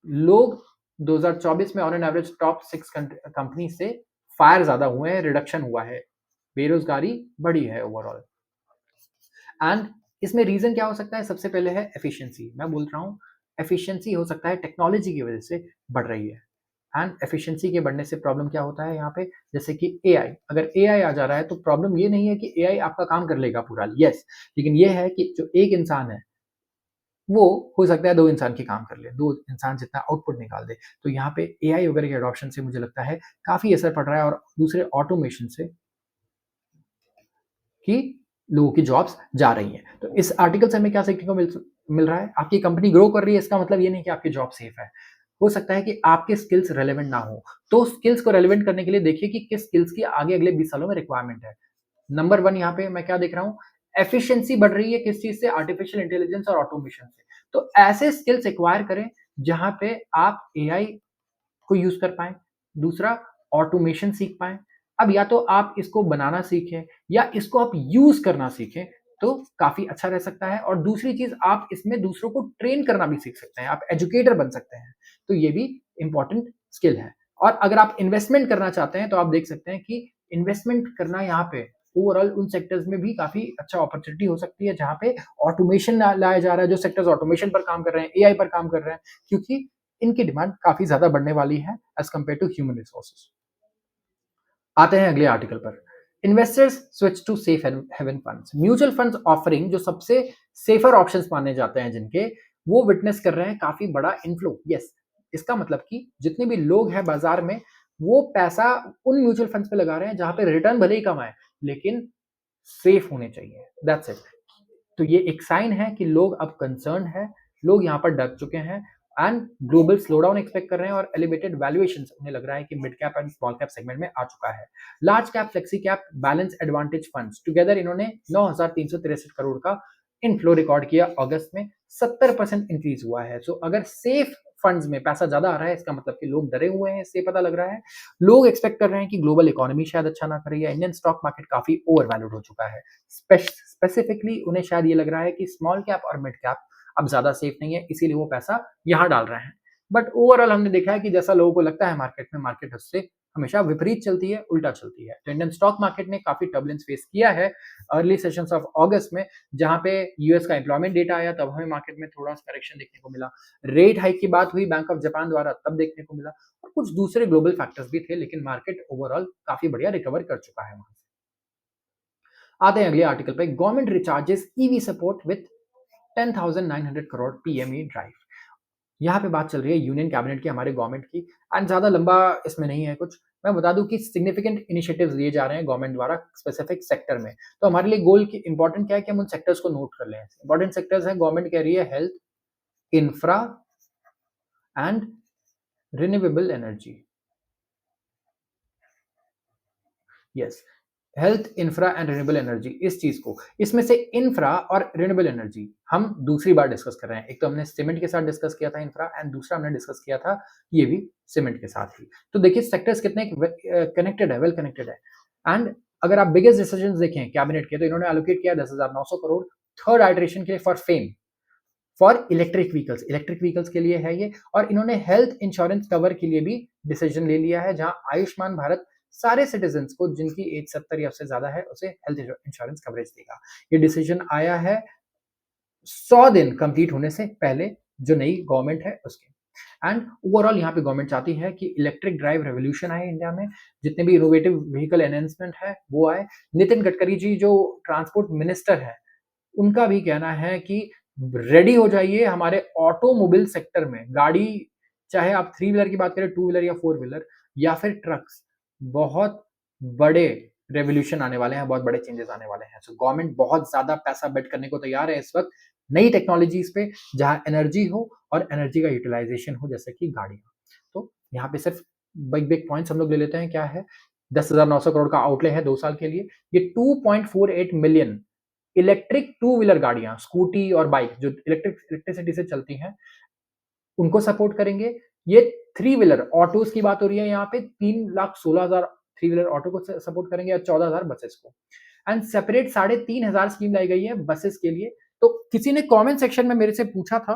लोग 2024 में on an average top 6 company से फायर ज्यादा हुए हैं, रिडक्शन हुआ है, बेरोजगारी बढ़ी है ओवरऑल। एंड इसमें रीजन क्या हो सकता है? सबसे पहले है एफिशिएंसी। मैं बोल रहा हूँ एफिशिएंसी हो सकता है टेक्नोलॉजी की वजह से बढ़ रही है एंड एफिशिएंसी के बढ़ने से प्रॉब्लम क्या होता है यहाँ पे? जैसे कि एआई, अगर एआई आ जा रहा है तो प्रॉब्लम ये नहीं है कि एआई आपका काम कर लेगा पूरा, यस, लेकिन ये है कि जो एक इंसान है वो हो सकता है 2 इंसान की काम कर ले, 2 इंसान जितना आउटपुट निकाल दे। तो यहाँ पे एआई वगैरह के अडॉप्शन से मुझे लगता है काफ़ी असर पड़ रहा है और दूसरे ऑटोमेशन से कि लोगों की जॉब्स जा रही हैं। तो इस आर्टिकल से हमें क्या सीखने को मिल रहा है? आपकी कंपनी ग्रो कर रही है, इसका मतलब ये नहीं कि आपकी जॉब सेफ है। हो सकता है कि आपके स्किल्स रेलेवेंट ना हो, तो स्किल्स को रेलेवेंट करने के लिए देखिए कि किस स्किल्स की आगे अगले 20 सालों में रिक्वायरमेंट है। नंबर 1 यहाँ पे मैं क्या देख रहा हूँ? एफिशिएंसी बढ़ रही है किस चीज़ से? आर्टिफिशियल इंटेलिजेंस और ऑटोमेशन से। तो ऐसे स्किल्स एक्वायर करें जहाँ पे आप एआई को यूज़ कर पाएँ। दूसरा, ऑटोमेशन सीख पाएँ अब या तो आप इसको बनाना सीखें या इसको आप यूज़ करना सीखें, तो काफ़ी अच्छा रह सकता है और दूसरी चीज़ आप इसमें दूसरों को ट्रेन करना भी सीख सकते हैं, आप एजुकेटर बन सकते हैं, तो ये भी इम्पोर्टेंट स्किल है। और अगर आप इन्वेस्टमेंट करना चाहते हैं, तो आप देख सकते हैं कि इन्वेस्टमेंट करना यहाँ पे ओवरऑल उन सेक्टर्स में भी काफ़ी अच्छा अपॉर्च्युनिटी हो सकती है, जहाँ पे ऑटोमेशन लाया जा रहा है, जो सेक्टर्स ऑटोमेशन पर काम कर रहे हैं, एआई पर काम कर रहे हैं, क्योंकि इनकी डिमांड काफ़ी ज़्यादा बढ़ने वाली है as compare to human resources. आते हैं अगले आर्टिकल पर। Investors switch to safe haven funds. Mutual funds offering जो सबसे सेफर ऑप्शंस माने जाते हैं जिनके, वो विटनेस कर रहे हैं काफ़ी बड़ा इन्फ्लो। यस, इसका मतलब कि जितने भी लोग हैं बाज़ार में, वो पैसा उन म्यूचुअल फंड्स पे लगा रहे हैं जहाँ पे रिटर्न भले ही कम आए, लेकिन सेफ होने चाहिए। That's it. तो ये एक साइन है कि लोग अब कंसर्न है, लोग यहाँ पर डर चुके हैं एंड ग्लोबल स्लोडाउन एक्सपेक्ट कर रहे हैं और एलिवेटेड वैल्यूएशंस उन्हें लग रहा है कि mid cap and small cap segment में आ चुका है। Large cap, flexi cap, balance advantage funds together इन्होंने 9,363 करोड़ का इनफ्लो रिकॉर्ड किया अगस्त में, 70% इंक्रीज हुआ है। सो अगर सेफ फंड्स में पैसा ज्यादा आ रहा है, इसका मतलब कि लोग डरे हुए हैं, इससे पता लग रहा है। लोग एक्सपेक्ट कर रहे हैं कि ग्लोबल इकोनॉमी शायद अच्छा ना करे या इंडियन स्टॉक मार्केट काफी ओवर वैल्यूड हो चुका है। स्पेसिफिकली उन्हें शायद ये लग रहा है कि स्मॉल कैप और मिड कैप अब ज़्यादा सेफ नहीं है, इसीलिए वो पैसा यहाँ डाल रहे हैं। बट ओवरऑल हमने देखा है कि जैसा लोगों को लगता है मार्केट में, मार्केट उससे हमेशा विपरीत चलती है, उल्टा चलती है। तो इंडियन स्टॉक मार्केट ने काफ़ी टर्बुलेंस फेस किया है अर्ली सेशंस ऑफ अगस्त में, जहाँ पे यूएस का एम्प्लॉयमेंट डेटा आया, तब हमें मार्केट में थोड़ा करेक्शन देखने को मिला। रेट हाइक की बात हुई बैंक ऑफ जापान द्वारा, तब देखने को मिला और कुछ दूसरे ग्लोबल फैक्टर्स भी थे, लेकिन मार्केट ओवरऑल काफ़ी बढ़िया रिकवर कर चुका है वहाँ से। आते हैं अगले आर्टिकल पे। Government recharges EV support with 10,900 crore PME drive. यहाँ पे बात चल रही है यूनियन कैबिनेट की, हमारे गवर्नमेंट की, एंड ज़्यादा लंबा इसमें नहीं है कुछ। मैं बता दूँ कि सिग्निफिकेंट इनिशिएटिव्स लिए जा रहे हैं गवर्नमेंट द्वारा स्पेसिफिक सेक्टर में। तो हमारे लिए गोल की इंपॉर्टेंट क्या है कि हम उन सेक्टर्स को नोट कर लें। इंपॉर्टेंट सेक्टर्स हैं, गवर्नमेंट कह रही है health, infra and renewable energy. Yes, health, infra and renewable energy, इस चीज को, इसमें से इंफ्रा और रिन्यूएबल एनर्जी हम दूसरी बार डिस्कस कर रहे हैं। एक तो हमने सीमेंट के साथ डिस्कस किया था इंफ्रा, एंड दूसरा हमने डिस्कस किया था ये भी सीमेंट के साथ ही। तो देखिए सेक्टर्स कितने कनेक्टेड है, वेल कनेक्टेड है। एंड अगर आप बिगेस्ट डिसीजन देखें कैबिनेट के, तो इन्होंने एलोकेट किया 10,900 करोड़ थर्ड आइटरेशन के लिए for fame, for electric vehicles के लिए है ये। और इन्होंने हेल्थ इंश्योरेंस कवर के लिए भी डिसीजन ले लिया है, जहां आयुष्मान भारत सारे सिटीजन को जिनकी एज 70 या उससे ज्यादा है, उसे हेल्थ इंश्योरेंस कवरेज देगा। ये डिसीजन आया है 100 दिन कंप्लीट होने से पहले, जो नई गवर्नमेंट है उसके। एंड ओवरऑल यहाँ पे गवर्नमेंट चाहती है कि इलेक्ट्रिक ड्राइव रेवोल्यूशन आए इंडिया में, जितने भी इनोवेटिव व्हीकल एनहेंसमेंट है वो आए। नितिन गडकरी जी जो ट्रांसपोर्ट मिनिस्टर है, उनका भी कहना है कि रेडी हो जाइए हमारे ऑटोमोबाइल सेक्टर में। गाड़ी, चाहे आप थ्री व्हीलर की बात करें, टू व्हीलर या फोर व्हीलर या फिर ट्रक्स, बहुत बड़े रेवोल्यूशन आने वाले हैं, बहुत बड़े चेंजेस आने वाले हैं। सो गवर्नमेंट बहुत ज्यादा पैसा बेट करने को तैयार है इस वक्त नई टेक्नोलॉजीज पे, जहां एनर्जी हो और एनर्जी का यूटिलाइजेशन हो, जैसे कि गाड़ियां। तो यहाँ पे सिर्फ बिग बिग पॉइंट्स हम लोग ले लेते हैं। क्या है? 10,900 करोड़ का आउटले है 2 साल के लिए। ये 2.48 मिलियन इलेक्ट्रिक टू व्हीलर गाड़ियां, स्कूटी और बाइक जो इलेक्ट्रिसिटी से चलती हैं, उनको सपोर्ट करेंगे। ये थ्री व्हीलर ऑटोज की बात हो रही है यहाँ पे, 3,16,000 थ्री व्हीलर ऑटो को सपोर्ट करेंगे और 14,000 बसेस को। एंड सेपरेट 3,500 स्कीम लाई गई है बसेस के लिए। तो किसी ने कमेंट सेक्शन में मेरे से पूछा था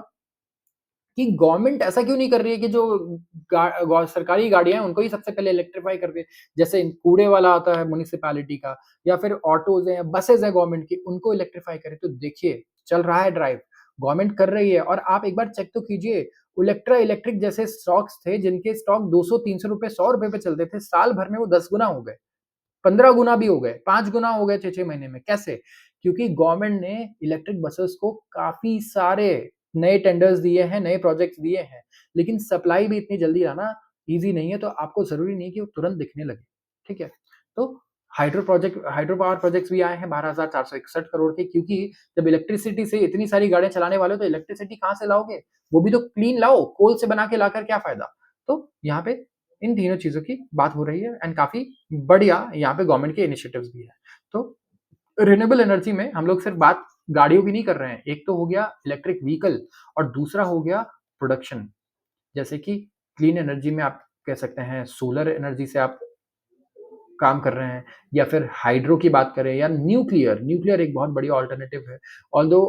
कि गवर्नमेंट ऐसा क्यों नहीं कर रही है कि जो सरकारी गाड़ियां हैं उनको ही सबसे पहले इलेक्ट्रीफाई कर दे, जैसे कूड़े वाला आता है म्युनिसिपैलिटी का, या फिर ऑटोज है, बसेज है गवर्नमेंट की, उनको इलेक्ट्रीफाई करे। तो देखिए चल रहा है ड्राइव, गवर्नमेंट कर रही है। और आप एक बार चेक तो कीजिए, इलेक्ट्रा इलेक्ट्रिक जैसे स्टॉक्स थे जिनके स्टॉक 200-300 रुपए, 100 रुपए पे चलते थे, साल भर में वो 10 गुना हो गए, 15 गुना भी हो गए, 5 गुना हो गए 6-6 महीने में। कैसे? क्योंकि गवर्नमेंट ने इलेक्ट्रिक बसेस को काफ़ी सारे नए टेंडर्स दिए हैं, नए प्रोजेक्ट्स दिए हैं, लेकिन सप्लाई भी इतनी जल्दी आना ईज़ी नहीं है, तो आपको ज़रूरी नहीं कि वो तुरंत दिखने लगे, ठीक है? तो हाइड्रो पावर प्रोजेक्ट्स भी आए हैं 12,461 करोड़ के, क्योंकि जब इलेक्ट्रिसिटी से इतनी सारी गाड़ियाँ चलाने वाले हो, तो इलेक्ट्रिसिटी कहाँ से लाओगे? वो भी तो क्लीन लाओ, कोल से बना के लाकर क्या फ़ायदा? तो यहाँ पे इन तीनों चीज़ों की बात हो रही है एंड काफ़ी बढ़िया यहाँ पे गवर्नमेंट के इनिशिएटिव्स भी हैं। तो रिन्यूएबल एनर्जी में हम लोग सिर्फ बात गाड़ियों की नहीं कर रहे हैं। एक तो हो गया इलेक्ट्रिक व्हीकल और दूसरा हो गया प्रोडक्शन। जैसे कि क्लीन एनर्जी में आप कह सकते हैं सोलर एनर्जी से आप काम कर रहे हैं या फिर हाइड्रो की बात करें या न्यूक्लियर एक बहुत बढ़िया अल्टरनेटिव है। ऑल्दो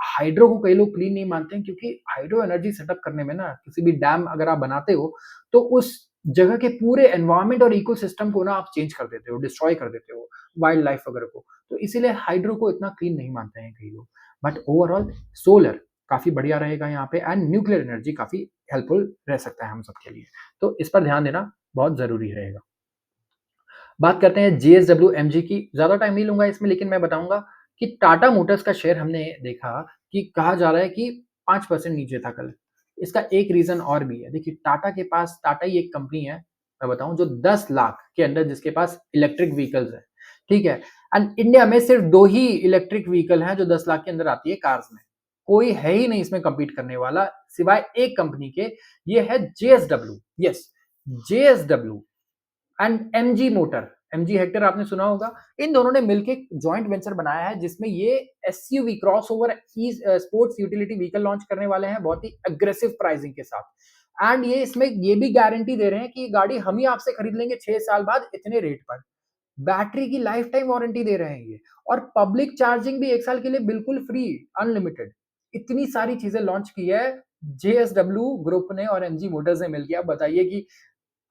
हाइड्रो को कई लोग क्लीन नहीं मानते हैं क्योंकि हाइड्रो एनर्जी सेटअप करने में ना किसी भी डैम अगर आप बनाते हो, तो उस जगह के पूरे एनवायरनमेंट और इकोसिस्टम को ना आप चेंज कर देते हो, डिस्ट्रॉय कर देते हो, वाइल्ड लाइफ वगैरह को। तो इसीलिए हाइड्रो को इतना क्लीन नहीं मानते हैं कई लोग। बट ओवरऑल सोलर काफ़ी बढ़िया रहेगा यहाँ पे एंड न्यूक्लियर एनर्जी काफ़ी हेल्पफुल रह सकता है हम सबके लिए। तो इस पर ध्यान देना बहुत ज़रूरी रहेगा। बात करते हैं जेएसडब्ल्यू एमजी की, ज़्यादा टाइम नहीं लूँगा इसमें लेकिन मैं बताऊँगा कि टाटा मोटर्स का शेयर हमने देखा कि कहा जा रहा है कि 5% नीचे था कल। इसका एक रीज़न और भी है। देखिए टाटा ही एक कंपनी है, मैं बताऊँ जो 10 लाख के अंदर जिसके पास इलेक्ट्रिक व्हीकल्स हैं, ठीक है? एंड इंडिया में सिर्फ 2 ही इलेक्ट्रिक व्हीकल हैं जो 10 लाख के अंदर आती है कार्स में। कोई है ही नहीं इसमें कम्पीट करने वाला सिवाय एक कंपनी के, ये है JSW. Yes, JSW and MG motor, MG Hector आपने सुना होगा। इन दोनों ने मिलके जॉइंट वेंचर बनाया है जिसमें ये SUV crossover sports utility vehicle launch करने वाले हैं बहुत ही एग्रेसिव प्राइसिंग के साथ। एंड ये इसमें ये भी गारंटी दे रहे हैं कि ये गाड़ी हम ही आपसे खरीद लेंगे 6 साल बाद इतने रेट पर। बैटरी की लाइफ टाइम वारंटी दे रहे हैं ये और पब्लिक चार्जिंग भी 1 साल के लिए बिल्कुल फ्री, अनलिमिटेड। इतनी सारी चीज़ें लॉन्च की है जेएसडब्ल्यू ग्रुप ने और एमजी मोटर्स ने मिलके। अब बताइए कि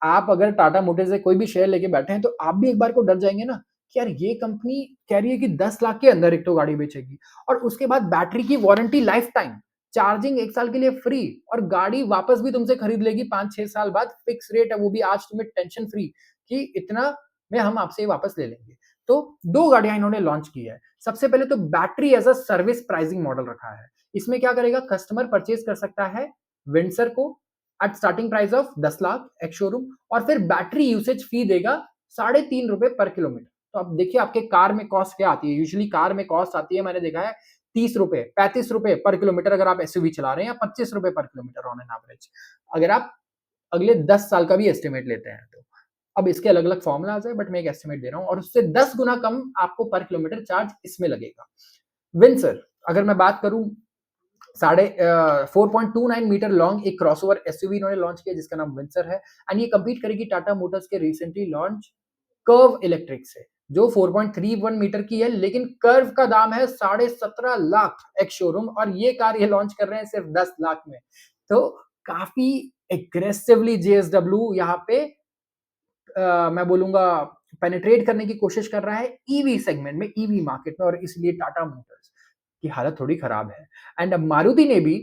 आप अगर टाटा मोटर्स से कोई भी शेयर लेके बैठे हैं, तो आप भी एक बार को डर जाएँगे ना, कि यार ये कंपनी कह रही है कि 10 लाख के अंदर एक तो गाड़ी बेचेगी और उसके बाद बैटरी की वारंटी लाइफ टाइम, चार्जिंग 1 साल के लिए फ्री और गाड़ी वापस भी तुमसे खरीद लेगी 5-6 साल बाद, फिक्स रेट है वो भी आज तुम्हें टेंशन फ्री कि इतना में हम आपसे वापस ले लेंगे। तो 2 गाड़ियाँ इन्होंने लॉन्च की है। सबसे पहले तो battery as a service pricing model रखा है। इसमें क्या करेगा कस्टमर परचेज़ कर सकता है विंडसर को at starting price of 10 lakh ex showroom और फिर बैटरी यूसेज फी देगा ₹3.5 पर किलोमीटर। तो अब देखिए आपके कार में कॉस्ट क्या आती है? यूजुअली कार में कॉस्ट आती है मैंने देखा है ₹30 ₹35 पर किलोमीटर अगर आप एसयूवी चला रहे हैं या ₹25 पर किलोमीटर ऑन एन एवरेज। अगर आप अगले 10 साल का भी एस्टिमेट लेते हैं तो। अब इसके अलग-अलग फ़ॉर्मूलाज़ है बट मैं एक एस्टिमेट दे रहा हूँ और उससे 10 गुना कम आपको पर किलोमीटर चार्ज इसमें लगेगा। विंडसर अगर मैं बात करूँ 4.29 मीटर लॉन्ग एक क्रॉसओवर एसयूवी इन्होंने लॉन्च किया जिसका नाम विंडसर है एंड ये कम्पीट करेगी टाटा मोटर्स के रिसेंटली लॉन्च कर्व इलेक्ट्रिक से जो 4.31 मीटर की है लेकिन कर्व का दाम है 17.5 लाख एक्स शोरूम और ये कार ये लॉन्च कर रहे हैं सिर्फ 10 लाख में। तो काफ़ी एग्रेसिवली जेएसडब्ल्यू यहाँ पे मैं बोलूँगा पेनिट्रेट करने की कोशिश कर रहा है ईवी सेगमेंट में, ईवी मार्केट में और इसलिए टाटा मोटर्स की हालत थोड़ी खराब है। एंड मारुति ने भी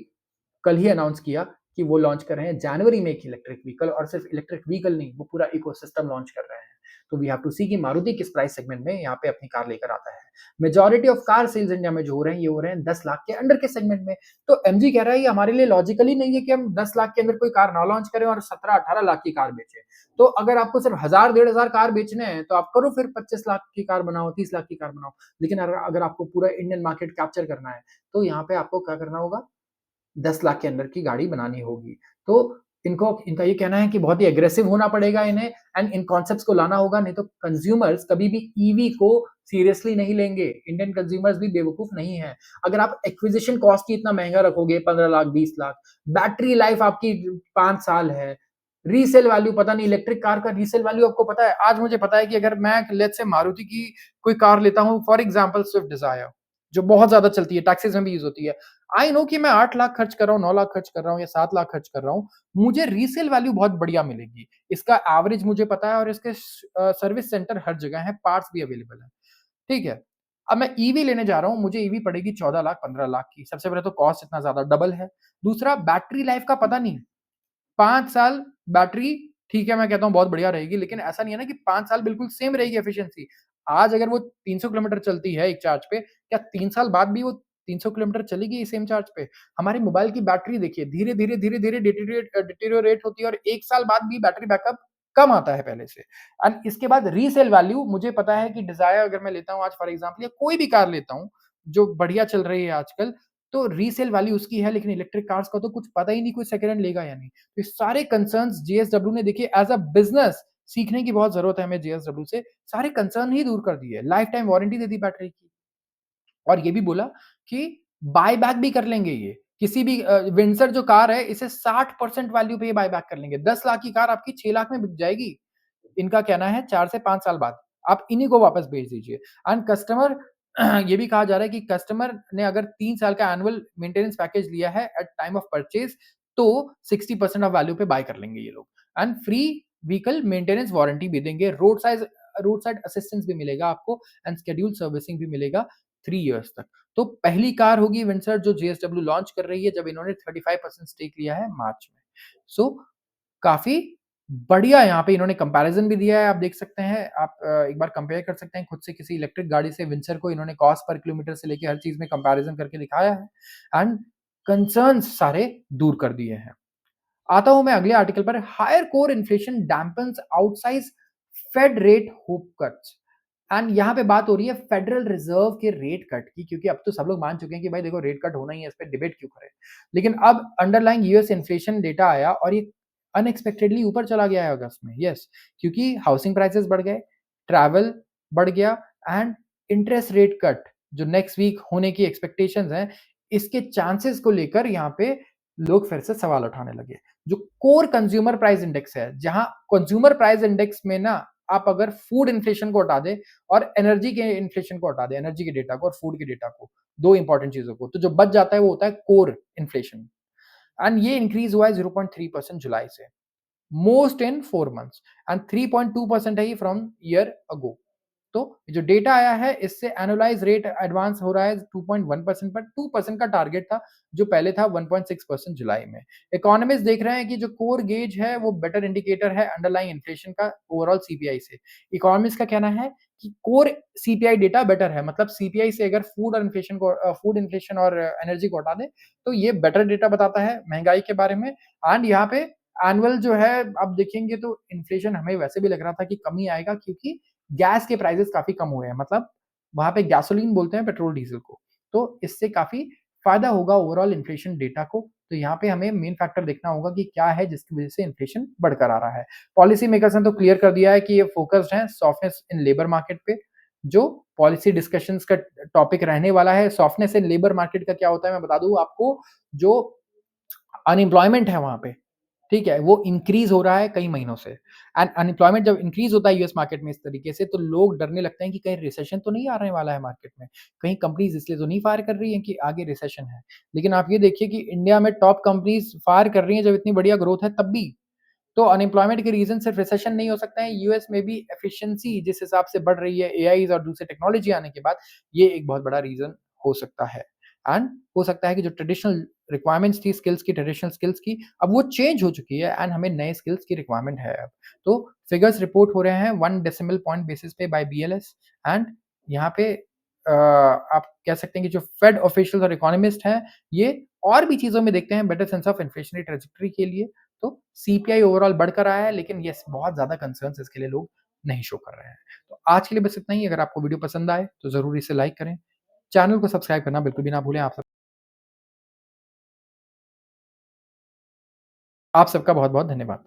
कल ही अनाउंस किया कि वो लॉन्च कर रहे हैं जनवरी में एक इलेक्ट्रिक व्हीकल और सिर्फ इलेक्ट्रिक व्हीकल नहीं, वो पूरा इकोसिस्टम लॉन्च कर रहे हैं। तो वी हैव टू सी कि मारुति किस प्राइस सेगमेंट में यहाँ पे अपनी कार लेकर आता है। Majority of car sales India में जो हो रहे हैं, ये हो रहे हैं 10 लाख के अंडर के सेगमेंट में। तो एमजी कह रहा है ये हमारे लिए लॉजिकली नहीं है कि हम 10 लाख के अंदर कोई कार ना लॉन्च करें और 17-18 लाख की कार बेचें। तो अगर आपको सिर्फ 1000 डेढ़ हज़ार कार बेचने हैं, तो आप करो फिर 25 लाख की कार बनाओ, 30 लाख की कार बनाओ। लेकिन अगर आपको पूरा इंडियन मार्केट कैप्चर करना है, तो यहाँ पे आपको क्या करना होगा 10 लाख के अंदर की गाड़ी बनानी होगी। तो इनका ये कहना है कि बहुत ही एग्रेसिव होना पड़ेगा इन्हें एंड इन कॉन्सेप्ट्स को लाना होगा, नहीं तो कंज्यूमर्स कभी भी ईवी को सीरियसली नहीं लेंगे। इंडियन कंज्यूमर्स भी बेवकूफ नहीं हैं। अगर आप एक्विजिशन कॉस्ट ही इतना महँगा रखोगे 15 लाख, 20 लाख, बैटरी लाइफ आपकी 5 साल है, रीसेल वैल्यू पता नहीं इलेक्ट्रिक कार का रीसेल वैल्यू आपको पता है? आज मुझे पता है कि अगर मैं लेट्स से मारुति की कोई कार लेता हूँ फॉर एग्जांपल स्विफ्ट डिज़ायर, जो बहुत ज़्यादा चलती है, टैक्सेस में भी यूज़ होती है। आई नो कि मैं 8 लाख खर्च कर रहा हूँ, 9 लाख खर्च कर रहा हूँ या 7 लाख खर्च कर रहा हूँ, मुझे रीसेल वैल्यू बहुत बढ़िया मिलेगी। इसका एवरेज मुझे पता है और इसके सर्विस सेंटर हर जगह हैं, पार्ट्स भी अवेलेबल हैं, ठीक है? अब मैं ईवी लेने जा रहा हूँ, मुझे ईवी पड़ेगी 14 लाख, 15 लाख की। सबसे पहले तो कॉस्ट इतना ज़्यादा डबल है। दूसरा बैटरी लाइफ का पता नहीं, 5 साल बैटरी ठीक है, मैं कहता हूँ बहुत बढ़िया रहेगी, लेकिन ऐसा नहीं है ना कि 5 साल बिल्कुल सेम रहेगी एफिशिएंसी। आज अगर वो 300 किलोमीटर चलती है एक चार्ज पे, क्या 3 साल बाद भी वो 300 किलोमीटर चलेगी सेम चार्ज पे? हमारे मोबाइल की बैटरी देखिए धीरे-धीरे, धीरे-धीरे डिटेरियोरेट होती है और 1 साल बाद भी बैटरी बैकअप कम आता है पहले से। एंड इसके बाद रीसेल वैल्यू मुझे पता है कि डिज़ायर अगर मैं लेता हूँ आज फॉर एग्ज़ाम्पल या कोई भी कार लेता हूँ, जो बढ़िया चल रही है आजकल, तो रीसेल वैल्यू उसकी है लेकिन इलेक्ट्रिक कार्स का तो कुछ पता ही नहीं कोई सेकंड हैंड लेगा या नहीं। तो ये सारे कंसर्न्स जेएसडब्ल्यू ने देखिए एज़ अ बिज़नेस सीखने की बहुत ज़रूरत है हमें जेएसडब्ल्यू से, सारे कंसर्न ही दूर कर दिए। लाइफ टाइम वारंटी दे दी बैटरी की और ये भी बोला कि बाय बैक भी कर लेंगे ये। किसी भी विंडसर जो कार है इसे 60% वैल्यू पे ये बाय बैक कर लेंगे। 10 लाख की कार आपकी 6 लाख में बिक जाएगी। इनका कहना है 4 से 5 साल बाद। आप इन्हीं को वापस भेज दीजिए। एंड कस्टमर ये भी कहा जा रहा है कि कस्टमर ने अगर 3 साल का एनुअल मेंटेनेंस पैकेज लिया है एट टाइम ऑफ परचेज़ तो 60% ऑफ वैल्यू पे बाय कर लेंगे ये लोग। And free vehicle maintenance warranty भी देंगे, रोड साइड असिस्टेंस भी मिलेगा आपको एंड शेड्यूल्ड सर्विसिंग भी मिलेगा 3 इयर्स तक। तो पहली कार होगी विंडसर जो जेएसडब्ल्यू लॉन्च कर रही है जब इन्होंने 35% स्टेक लिया है मार्च में। सो काफ़ी बढ़िया यहाँ पे इन्होंने कंपैरिज़न भी दिया है, आप देख सकते हैं, आप एक बार कंपेयर कर सकते हैं खुद से किसी इलेक्ट्रिक गाड़ी से विंचर को इन्होंने कॉस्ट पर किलोमीटर से लेके हर चीज़ में कंपैरिज़न करके दिखाया है एंड कंसर्न्स सारे दूर कर दिए हैं। आता हूँ मैं अगले आर्टिकल पर, higher core inflation dampens outsize Fed rate hope cuts. And यहाँ पे बात हो रही है फेडरल रिजर्व के रेट कट की, क्योंकि अब तो सब लोग मान चुके हैं कि भाई देखो रेट कट होना ही है, इस पे डिबेट क्यों करें। लेकिन अब अंडरलाइंग यूएस इन्फ्लेशन डेटा आया और ये अनएक्सपेक्टेडली ऊपर चला गया है अगस्त में। यस, क्योंकि हाउसिंग प्राइसेस बढ़ गए, ट्रैवल बढ़ गया एंड इंटरेस्ट रेट कट जो नेक्स्ट वीक होने की एक्सपेक्टेशंस हैं, इसके चांसेस को लेकर यहाँ पे लोग फिर से सवाल उठाने लगे। जो कोर कंज्यूमर प्राइस इंडेक्स है, जहां कंज्यूमर प्राइस इंडेक्स में ना आप अगर फूड इन्फ्लेशन को हटा दें और एनर्जी के इन्फ्लेशन को हटा दें, एनर्जी के डेटा को और फूड के डेटा को, दो इंपॉर्टेंट चीजों को, तो जो बच जाता है वो होता है कोर इन्फ्लेशन। एंड ये इंक्रीज हुआ है 0.3% जुलाई से, मोस्ट इन 4 मंथ्स एंड 3.2% है फ्रॉम ईयर अगो। तो जो डेटा आया है इससे एनुअलाइज रेट एडवांस हो रहा है 2.1% पर 2% का टारगेट था जो पहले था 1.6% जुलाई में। इकोनॉमिस्ट देख रहे हैं कि जो कोर गेज है वो बेटर इंडिकेटर है अंडरलाइंग इन्फ्लेशन का ओवरऑल सीपीआई से। इकोनॉमिस्ट का कहना है कि कोर सीपीआई डेटा बेटर है, मतलब सीपीआई से अगर फूड इन्फ्लेशन और एनर्जी को हटा दे तो ये बेटर डेटा बताता है महंगाई के बारे में। एंड यहाँ पे एनुअल जो है आप देखेंगे तो इन्फ्लेशन हमें वैसे भी लग रहा था कि कमी आएगा, क्योंकि गैस के प्राइसेस काफ़ी कम हुए हैं, मतलब वहाँ पे गैसोलीन बोलते हैं पेट्रोल डीज़ल को। तो इससे काफ़ी फ़ायदा होगा ओवरऑल इन्फ्लेशन डेटा को। तो यहाँ पे हमें मेन फैक्टर देखना होगा कि क्या है जिसकी वज़ह से इन्फ्लेशन बढ़कर आ रहा है। पॉलिसी मेकर्स ने तो क्लियर कर दिया है कि ये फ़ोकस्ड हैं सॉफ्टनेस इन लेबर मार्केट पे, जो पॉलिसी डिस्कशंस का टॉपिक रहने वाला है। सॉफ्टनेस इन लेबर मार्केट का क्या होता है मैं बता दूँ आपको, जो अनएम्प्लॉयमेंट है वहाँ पे, ठीक है? वो इंक्रीज़ हो रहा है कई महीनों से एंड अनएम्प्लॉयमेंट जब इंक्रीज़ होता है यूएस मार्केट में इस तरीके से, तो लोग डरने लगते हैं कि कहीं रिसेशन तो नहीं आने वाला है मार्केट में। कहीं कंपनीज़ इसलिए तो नहीं फायर कर रही हैं कि आगे रिसेशन है। लेकिन आप ये देखिए कि इंडिया में टॉप कंपनीज़ फायर कर रही हैं जब इतनी बढ़िया ग्रोथ है तब भी। तो अनएम्प्लॉयमेंट के रीज़न सिर्फ रिसेशन नहीं हो सकता है, यूएस में भी एफिशिएंसी जिस हिसाब से बढ़ रही है एआईज़ और दूसरे टेक्नोलॉजी आने के बाद, ये एक बहुत बड़ा रीज़न हो सकता है। एंड हो सकता है कि जो ट्रेडिशनल रिक्वायरमेंट्स थी स्किल्स की, ट्रेडिशनल स्किल्स की, अब वो चेंज हो चुकी है एंड हमें नए स्किल्स की रिक्वायरमेंट है अब। तो फिगर्स रिपोर्ट हो रहे हैं 1 डेसिमल पॉइंट बेसिस पे बाय बीएलएस एंड यहाँ पे आप कह सकते हैं कि जो फेड ऑफिशियल्स और इकोनॉमिस्ट हैं, ये और भी चीज़ों में देखते हैं better sense of inflationary trajectory के लिए। तो सीपीआई ओवरऑल बढ़कर आया है, लेकिन येस बहुत ज़्यादा कंसर्न्स इसके लिए लोग नहीं शो कर रहे हैं। तो आज के लिए बस इतना ही। अगर आपको वीडियो पसंद आए तो ज़रूर इसे लाइक करें। चैनल को सब्सक्राइब करना बिल्कुल भी ना भूलें। आप सबका बहुत-बहुत धन्यवाद।